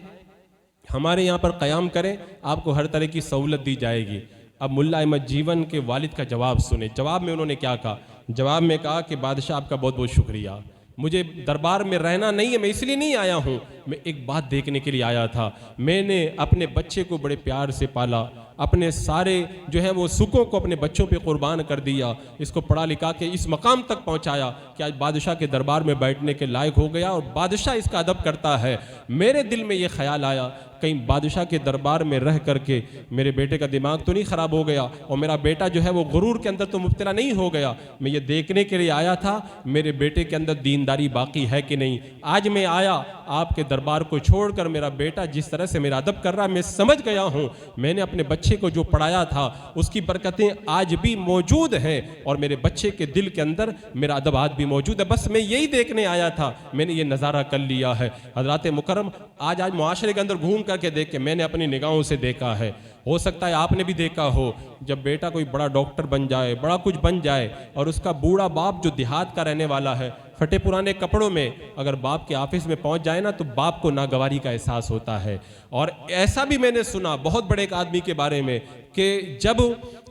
ہمارے یہاں پر قیام کریں, آپ کو ہر طرح کی سہولت دی جائے گی. اب ملا احمد جیون کے والد کا جواب سنیں. جواب میں انہوں نے کیا کہا؟ جواب میں کہا کہ بادشاہ آپ کا بہت بہت شکریہ, مجھے دربار میں رہنا نہیں ہے, میں اس لیے نہیں آیا ہوں, میں ایک بات دیکھنے کے لیے آیا تھا. میں نے اپنے بچے کو بڑے پیار سے پالا, اپنے سارے جو ہے وہ سکھوں کو اپنے بچوں پہ قربان کر دیا, اس کو پڑھا لکھا کے اس مقام تک پہنچایا کہ آج بادشاہ کے دربار میں بیٹھنے کے لائق ہو گیا اور بادشاہ اس کا ادب کرتا ہے. میرے دل میں یہ خیال آیا کہیں بادشاہ کے دربار میں رہ کر کے میرے بیٹے کا دماغ تو نہیں خراب ہو گیا اور میرا بیٹا جو ہے وہ غرور کے اندر تو مبتلا نہیں ہو گیا. میں یہ دیکھنے کے لیے آیا تھا میرے بیٹے کے اندر دینداری باقی ہے کہ نہیں. آج میں آیا آپ کے دربار کو چھوڑ کر, میرا بیٹا جس طرح سے میرا ادب کر رہا ہے میں سمجھ گیا ہوں, میں نے اپنے بچے کو جو پڑھایا تھا اس کی برکتیں آج بھی موجود ہیں اور میرے بچے کے دل کے اندر میرا ادب آج بھی موجود ہے. بس میں یہی دیکھنے آیا تھا, میں نے یہ نظارہ کر لیا ہے. حضرات مکرم, آج معاشرے کے اندر گھوم کر کے دیکھ کے میں نے اپنی نگاہوں سے دیکھا ہے, ہو سکتا ہے آپ نے بھی دیکھا ہو, جب بیٹا کوئی بڑا ڈاکٹر بن جائے, بڑا کچھ بن جائے اور اس کا بوڑھا باپ جو دیہات کا رہنے والا ہے پھٹے پرانے کپڑوں میں اگر باپ کے آفس میں پہنچ جائے نا تو باپ کو ناگواری کا احساس ہوتا ہے. اور ایسا بھی میں نے سنا بہت بڑے ایک آدمی کے بارے میں کہ جب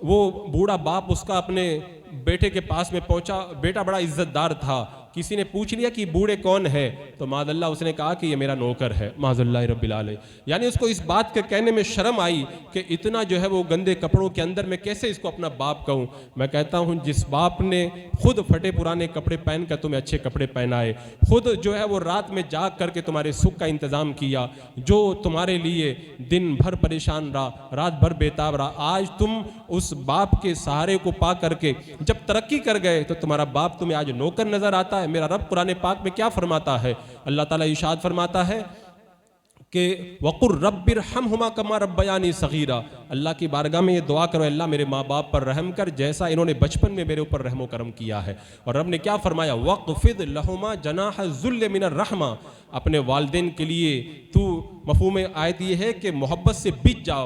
وہ بوڑھا باپ اس کا اپنے بیٹے کے پاس میں پہنچا, بیٹا بڑا عزت دار تھا, کسی نے پوچھ لیا کہ بوڑھے کون ہے تو معاذ اللہ اس نے کہا کہ یہ میرا نوکر ہے, معاذ اللہ رب العالمین. یعنی اس کو اس بات کے کہنے میں شرم آئی کہ اتنا جو ہے وہ گندے کپڑوں کے اندر میں کیسے اس کو اپنا باپ کہوں. میں کہتا ہوں جس باپ نے خود پھٹے پرانے کپڑے پہن کر تمہیں اچھے کپڑے پہنائے, خود جو ہے وہ رات میں جاگ کر کے تمہارے سکھ کا انتظام کیا, جو تمہارے لیے دن بھر پریشان رہا, رات بھر بیتاب رہا, آج تم اس باپ کے سہارے کو پا کر کے جب ترقی کر گئے تو تمہارا باپ تمہیں آج نوکر نظر آتا ہے. میرا رب قرآن پاک میں کیا فرماتا ہے؟ اللہ تعالیٰ ارشاد فرماتا ہے کہ وقر رب ارحمہما کما ربیانی صغیرا، اللہ کی بارگاہ میں یہ دعا کرو اللہ میرے ماں باپ پر رحم کر جیسا انہوں نے بچپن میں میرے اوپر رحم و کرم کیا ہے۔ اور رب نے کیا فرمایا، وَاخْفِضْ لَهُمَا جَنَاحَ الذُّلِّ مِنَ الرَّحْمَةِ، اپنے والدین کے لیے تو مفہوم آیت یہ ہے کہ محبت سے بچ جا،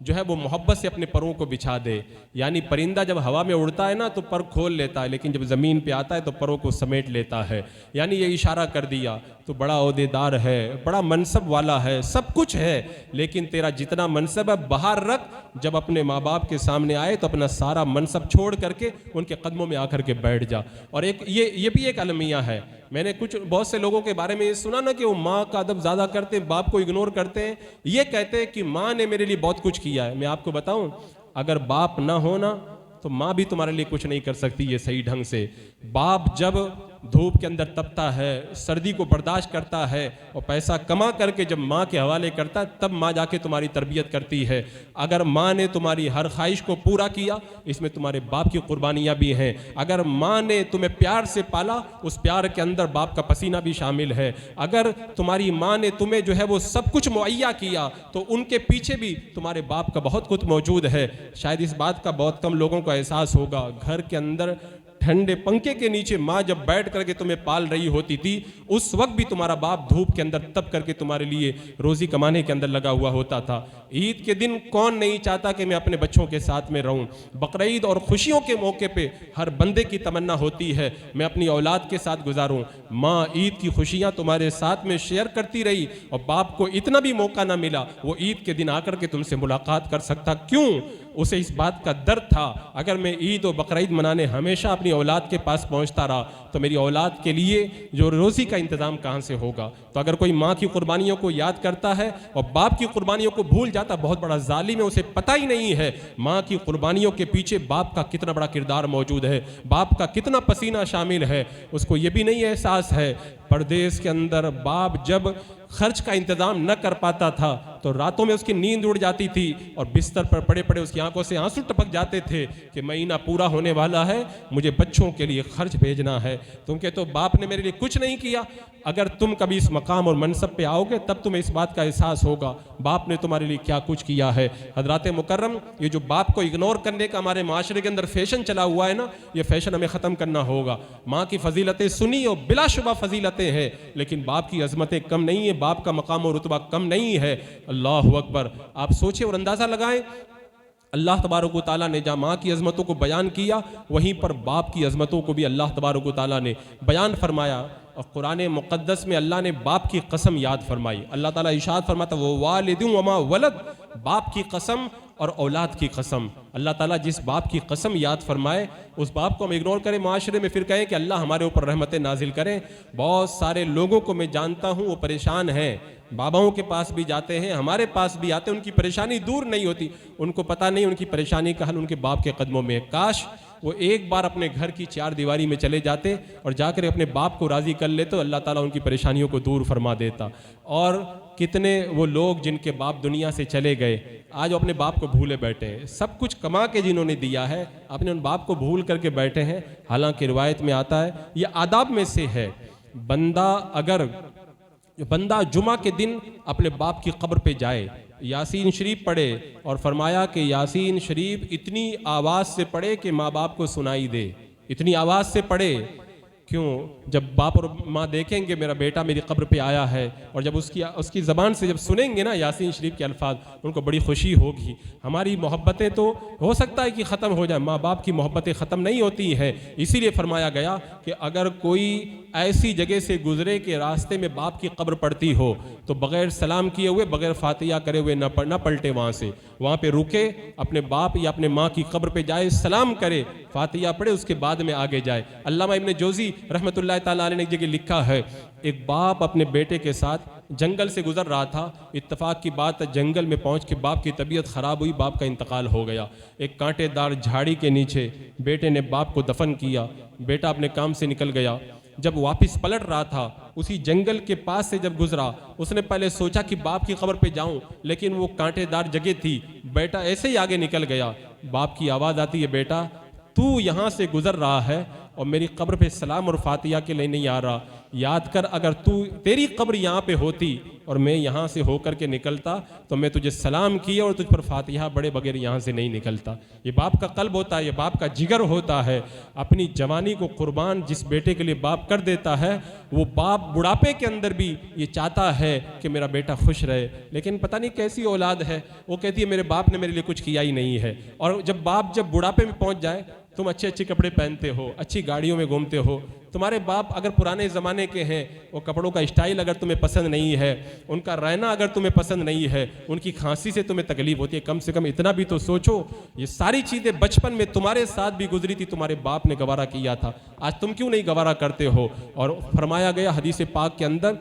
جو ہے وہ محبت سے اپنے پروں کو بچھا دے۔ یعنی پرندہ جب ہوا میں اڑتا ہے نا تو پر کھول لیتا ہے، لیکن جب زمین پہ آتا ہے تو پروں کو سمیٹ لیتا ہے۔ یعنی یہ اشارہ کر دیا تو بڑا عہدیدار ہے، بڑا منصب والا ہے، سب کچھ ہے، لیکن تیرا جتنا منصب ہے باہر رکھ، جب اپنے ماں باپ کے سامنے آئے تو اپنا سارا منصب چھوڑ کر کے ان کے قدموں میں آ کر کے بیٹھ جا۔ اور ایک یہ بھی ایک المیہ ہے، میں نے بہت سے لوگوں کے بارے میں یہ سنا نا کہ وہ ماں کا ادب زیادہ کرتے ہیں، باپ کو اگنور کرتے ہیں، یہ کہتے ہیں کہ ماں نے میرے لیے بہت کچھ کیا ہے۔ میں آپ کو بتاؤں، اگر باپ نہ ہونا تو ماں بھی تمہارے لیے کچھ نہیں کر سکتی یہ صحیح ڈھنگ سے۔ باپ جب دھوپ کے اندر تپتا ہے، سردی کو برداشت کرتا ہے اور پیسہ کما کر کے جب ماں کے حوالے کرتا ہے تب ماں جا کے تمہاری تربیت کرتی ہے۔ اگر ماں نے تمہاری ہر خواہش کو پورا کیا، اس میں تمہارے باپ کی قربانیاں بھی ہیں۔ اگر ماں نے تمہیں پیار سے پالا، اس پیار کے اندر باپ کا پسینہ بھی شامل ہے۔ اگر تمہاری ماں نے تمہیں جو ہے وہ سب کچھ مہیا کیا تو ان کے پیچھے بھی تمہارے باپ کا بہت کچھ موجود ہے۔ شاید اس بات کا بہت کم لوگوں کو احساس ہوگا، گھر کے اندر ٹھنڈے پنکھے کے نیچے ماں جب بیٹھ کر کے تمہیں پال رہی ہوتی تھی، اس وقت بھی تمہارا باپ دھوپ کے اندر تپ کر کے تمہارے لیے روزی کمانے کے اندر لگا ہوا ہوتا تھا۔ عید کے دن کون نہیں چاہتا کہ میں اپنے بچوں کے ساتھ میں رہوں؟ بقرعید اور خوشیوں کے موقع پہ ہر بندے کی تمنا ہوتی ہے میں اپنی اولاد کے ساتھ گزاروں۔ ماں عید کی خوشیاں تمہارے ساتھ میں شیئر کرتی رہی اور باپ کو اتنا بھی موقع نہ ملا وہ عید کے دن آ کر کے تم سے ملاقات کر سکتا۔ کیوں؟ اسے اس بات کا درد تھا اگر میں عید و بقرعید منانے ہمیشہ اپنی اولاد کے پاس پہنچتا رہا تو میری اولاد کے لیے جو روزی کا انتظام کہاں سے ہوگا؟ تو اگر کوئی ماں کی قربانیوں کو یاد کرتا ہے اور باپ کی قربانیوں کو بھول جاتا، بہت بڑا ظالم ہے، اسے پتہ ہی نہیں ہے ماں کی قربانیوں کے پیچھے باپ کا کتنا بڑا کردار موجود ہے، باپ کا کتنا پسینہ شامل ہے۔ اس کو یہ بھی نہیں احساس ہے پردیس کے اندر باپ جب خرچ کا انتظام نہ کر پاتا تھا تو راتوں میں اس کی نیند اڑ جاتی تھی اور بستر پر پڑے پڑے اس کی آنکھوں سے آنسو ٹپک جاتے تھے کہ مہینہ پورا ہونے والا ہے، مجھے بچوں کے لیے خرچ بھیجنا ہے۔ تم کہ تو باپ نے میرے لیے کچھ نہیں کیا۔ اگر تم کبھی اس مقام اور منصب پہ آؤ گے تب تمہیں اس بات کا احساس ہوگا باپ نے تمہارے لیے کیا کچھ کیا ہے۔ حضرات مکرم، یہ جو باپ کو اگنور کرنے کا ہمارے معاشرے کے اندر فیشن چلا ہوا ہے نا، یہ فیشن ہمیں ختم کرنا ہوگا۔ ماں کی فضیلتیں سنی اور بلا شبہ فضیلتیں ہیں، لیکن باپ کی عظمتیں کم نہیں ہیں، باپ کا مقام و رتبہ کم نہیں ہے۔ اللہ اکبر! آپ سوچیں اور اندازہ لگائیں، اللہ تبارک و تعالیٰ نے جہاں ماں کی عظمتوں کو بیان کیا وہیں پر باپ کی عظمتوں کو بھی اللہ تبارک و تعالیٰ نے بیان فرمایا۔ اور قرآن مقدس میں اللہ نے باپ کی قسم یاد فرمائی۔ اللہ تعالیٰ ارشاد فرماتا وَوَالِدٍ وَمَا وَلَدٍ، باپ کی قسم اور اولاد کی قسم۔ اللہ تعالیٰ جس باپ کی قسم یاد فرمائے اس باپ کو ہم اگنور کریں معاشرے میں، پھر کہیں کہ اللہ ہمارے اوپر رحمتیں نازل کریں۔ بہت سارے لوگوں کو میں جانتا ہوں وہ پریشان ہیں، باباؤں کے پاس بھی جاتے ہیں، ہمارے پاس بھی آتے ہیں، ان کی پریشانی دور نہیں ہوتی، ان کو پتہ نہیں ان کی پریشانی کا حل ان کے باپ کے قدموں میں ہے۔ کاش وہ ایک بار اپنے گھر کی چار دیواری میں چلے جاتے اور جا کر اپنے باپ کو راضی کر لیتے تو اللہ تعالیٰ ان کی پریشانیوں کو دور فرما دیتا۔ اور کتنے وہ لوگ جن کے باپ دنیا سے چلے گئے آج وہ اپنے باپ کو بھولے بیٹھے ہیں، سب کچھ کما کے جنہوں نے دیا ہے اپنے ان باپ کو بھول کر کے بیٹھے ہیں۔ حالانکہ روایت میں آتا ہے، یہ آداب میں سے ہے، بندہ جمعہ کے دن اپنے باپ کی قبر پہ جائے، یاسین شریف پڑھے، اور فرمایا کہ یاسین شریف اتنی آواز سے پڑھے کہ ماں باپ کو سنائی دے، اتنی آواز سے پڑھے۔ کیوں؟ جب باپ اور ماں دیکھیں گے میرا بیٹا میری قبر پہ آیا ہے، اور جب اس کی زبان سے جب سنیں گے نا یاسین شریف کے الفاظ، ان کو بڑی خوشی ہوگی۔ ہماری محبتیں تو ہو سکتا ہے کہ ختم ہو جائیں، ماں باپ کی محبتیں ختم نہیں ہوتی ہیں۔ اسی لیے فرمایا گیا کہ اگر کوئی ایسی جگہ سے گزرے کہ راستے میں باپ کی قبر پڑتی ہو تو بغیر سلام کیے ہوئے، بغیر فاتحہ کرے ہوئے نہ پلٹے، وہاں پہ رکے، اپنے باپ یا اپنے ماں کی قبر پہ جائے، سلام کرے، فاتحہ پڑھے، اس کے بعد میں آگے جائے۔ علامہ ابن جوزی رحمۃ اللہ تعالیٰ علیہ نے ایک جگہ لکھا ہے، ایک باپ اپنے بیٹے کے ساتھ جنگل سے گزر رہا تھا، اتفاق کی بات ہے جنگل میں پہنچ کے باپ کی طبیعت خراب ہوئی، باپ کا انتقال ہو گیا۔ ایک کانٹے دار جھاڑی کے نیچے بیٹے نے باپ کو دفن کیا، بیٹا اپنے کام سے نکل گیا۔ جب واپس پلٹ رہا تھا اسی جنگل کے پاس سے جب گزرا، اس نے پہلے سوچا کہ باپ کی قبر پہ جاؤں، لیکن وہ کانٹے دار جگہ تھی، بیٹا ایسے ہی آگے نکل گیا۔ باپ کی آواز آتی ہے، بیٹا تو یہاں سے گزر رہا ہے اور میری قبر پہ سلام اور فاتحہ کے لیے نہیں آ رہا، یاد کر اگر تیری قبر یہاں پہ ہوتی اور میں یہاں سے ہو کر کے نکلتا تو میں تجھے سلام کیا اور تجھ پر فاتحہ بڑے بغیر یہاں سے نہیں نکلتا. یہ باپ کا قلب ہوتا ہے, یہ باپ کا جگر ہوتا ہے. اپنی جوانی کو قربان جس بیٹے کے لیے باپ کر دیتا ہے, وہ باپ بڑھاپے کے اندر بھی یہ چاہتا ہے کہ میرا بیٹا خوش رہے. لیکن پتہ نہیں کیسی اولاد ہے, وہ کہتی ہے میرے باپ نے میرے لیے کچھ کیا ہی نہیں ہے. اور جب باپ بڑھاپے میں پہنچ جائے, تم اچھے کپڑے پہنتے ہو, اچھی گاڑیوں میں گھومتے ہو, تمہارے باپ اگر پرانے زمانے کے ہیں, وہ کپڑوں کا اسٹائل اگر تمہیں پسند نہیں ہے, ان کا رہنا اگر تمہیں پسند نہیں ہے, ان کی کھانسی سے تمہیں تکلیف ہوتی ہے, کم سے کم اتنا بھی تو سوچو یہ ساری چیزیں بچپن میں تمہارے ساتھ بھی گزری تھی, تمہارے باپ نے گوارا کیا تھا, آج تم کیوں نہیں گوارا کرتے ہو. اور فرمایا گیا حدیث پاک کے اندر,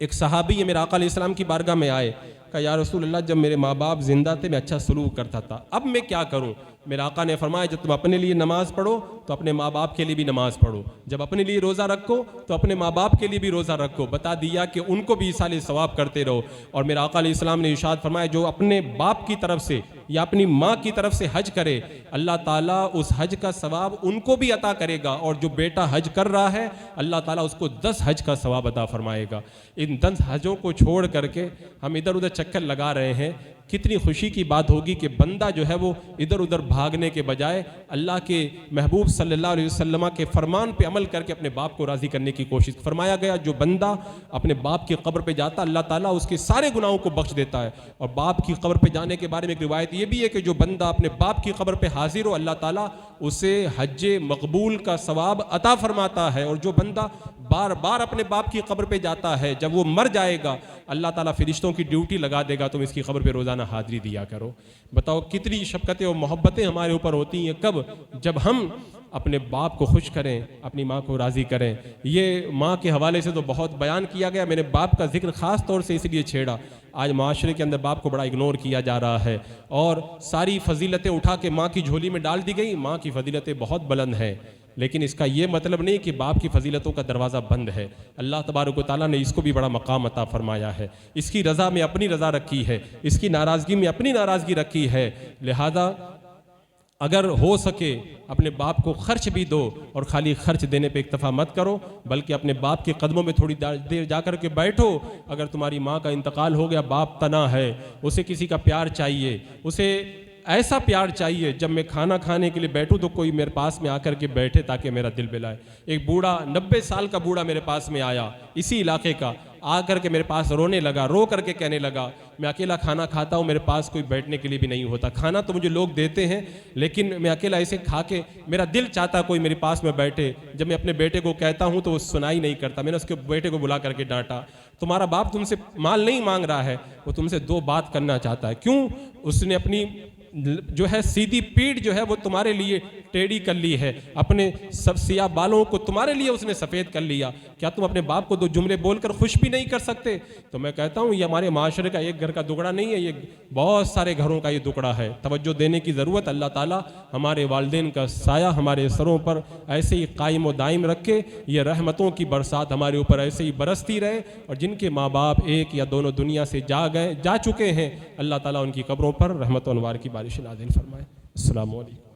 ایک صحابی میرے آقا علیہ السلام کی بارگاہ میں آئے, کہا یا رسول اللہ جب میرے ماں باپ زندہ تھے میں اچھا سلوک کرتا تھا, اب میں کیا کروں. میرے آقا نے فرمایا جب تم اپنے لیے نماز پڑھو تو اپنے ماں باپ کے لیے بھی نماز پڑھو, جب اپنے لیے روزہ رکھو تو اپنے ماں باپ کے لیے بھی روزہ رکھو. بتا دیا کہ ان کو بھی ایصال ثواب کرتے رہو. اور میرے آقا علیہ السلام نے ارشاد فرمایا جو اپنے باپ کی طرف سے یا اپنی ماں کی طرف سے حج کرے, اللہ تعالیٰ اس حج کا ثواب ان کو بھی عطا کرے گا, اور جو بیٹا حج کر رہا ہے اللہ تعالیٰ اس کو 10 حج کا ثواب عطا فرمائے گا. ان 10 حجوں کو چھوڑ کر کے ہم ادھر ادھر چکر لگا رہے ہیں. کتنی خوشی کی بات ہوگی کہ بندہ جو ہے وہ ادھر ادھر بھاگنے کے بجائے اللہ کے محبوب صلی اللہ علیہ وسلم کے فرمان پہ عمل کر کے اپنے باپ کو راضی کرنے کی کوشش. فرمایا گیا جو بندہ اپنے باپ کی قبر پہ جاتا اللہ تعالیٰ اس کے سارے گناہوں کو بخش دیتا ہے. اور باپ کی قبر پہ جانے کے بارے میں ایک روایت یہ بھی ہے کہ جو بندہ اپنے باپ کی قبر پہ حاضر ہو اللہ تعالیٰ اسے حج مقبول کا ثواب عطا فرماتا ہے. اور جو بندہ بار بار اپنے باپ کی قبر پہ جاتا ہے جب وہ مر جائے گا اللہ تعالیٰ فرشتوں کی ڈیوٹی لگا دے گا تم اس کی قبر پہ روزانہ حاضری دیا کرو. بتاؤ کتنی شفقتیں اور محبتیں ہمارے اوپر ہوتی ہیں کب, جب ہم اپنے باپ کو خوش کریں, اپنی ماں کو راضی کریں. یہ ماں کے حوالے سے تو بہت بیان کیا گیا, میں نے باپ کا ذکر خاص طور سے اس لیے چھیڑا. آج معاشرے کے اندر باپ کو بڑا اگنور کیا جا رہا ہے اور ساری فضیلتیں اٹھا کے ماں کی جھولی میں ڈال دی گئی. ماں کی فضیلتیں بہت بلند ہیں, لیکن اس کا یہ مطلب نہیں کہ باپ کی فضیلتوں کا دروازہ بند ہے. اللہ تبارک و تعالیٰ نے اس کو بھی بڑا مقام عطا فرمایا ہے, اس کی رضا میں اپنی رضا رکھی ہے, اس کی ناراضگی میں اپنی ناراضگی رکھی ہے. لہذا اگر ہو سکے اپنے باپ کو خرچ بھی دو, اور خالی خرچ دینے پہ اکتفا مت کرو بلکہ اپنے باپ کے قدموں میں تھوڑی دیر جا کر کے بیٹھو. اگر تمہاری ماں کا انتقال ہو گیا, باپ تنہا ہے, اسے کسی کا پیار چاہیے, اسے ایسا پیار چاہیے جب میں کھانا کھانے کے لیے بیٹھوں تو کوئی میرے پاس میں آ کر کے بیٹھے تاکہ میرا دل بہلائے. ایک بوڑھا 90 سال کا بوڑھا میرے پاس میں آیا اسی علاقے کا, آ کر کے میرے پاس رونے لگا, رو کر کے کہنے لگا میں اکیلا کھانا کھاتا ہوں, میرے پاس کوئی بیٹھنے کے لیے بھی نہیں ہوتا, کھانا تو مجھے لوگ دیتے ہیں لیکن میں اکیلا ایسے کھا کے میرا دل چاہتا کوئی میرے پاس میں بیٹھے. جب میں اپنے بیٹے کو کہتا ہوں تو وہ سنائی نہیں کرتا. میں نے اس کے بیٹے کو بلا کر کے ڈانٹا, تمہارا باپ تم سے مال نہیں مانگ رہا ہے, وہ تم سے 2 بات کرنا چاہتا ہے. کیوں؟ اس نے اپنی جو ہے سیدھی پیٹھ جو ہے وہ تمہارے لیے ٹیڑھی کر لی ہے, اپنے سب سیاہ بالوں کو تمہارے لیے اس نے سفید کر لیا. کیا تم اپنے باپ کو 2 جملے بول کر خوش بھی نہیں کر سکتے؟ تو میں کہتا ہوں یہ ہمارے معاشرے کا ایک گھر کا دکڑا نہیں ہے, یہ بہت سارے گھروں کا یہ دکڑا ہے. توجہ دینے کی ضرورت. اللہ تعالیٰ ہمارے والدین کا سایہ ہمارے سروں پر ایسے ہی قائم و دائم رکھے, یہ رحمتوں کی برسات ہمارے اوپر ایسے ہی برستی رہے, اور جن کے ماں باپ ایک یا دونوں دنیا سے جا چکے ہیں اللہ تعالیٰ ان کی قبروں پر رحمت و انوار کی بارش نازل فرمائے. السلام علیکم.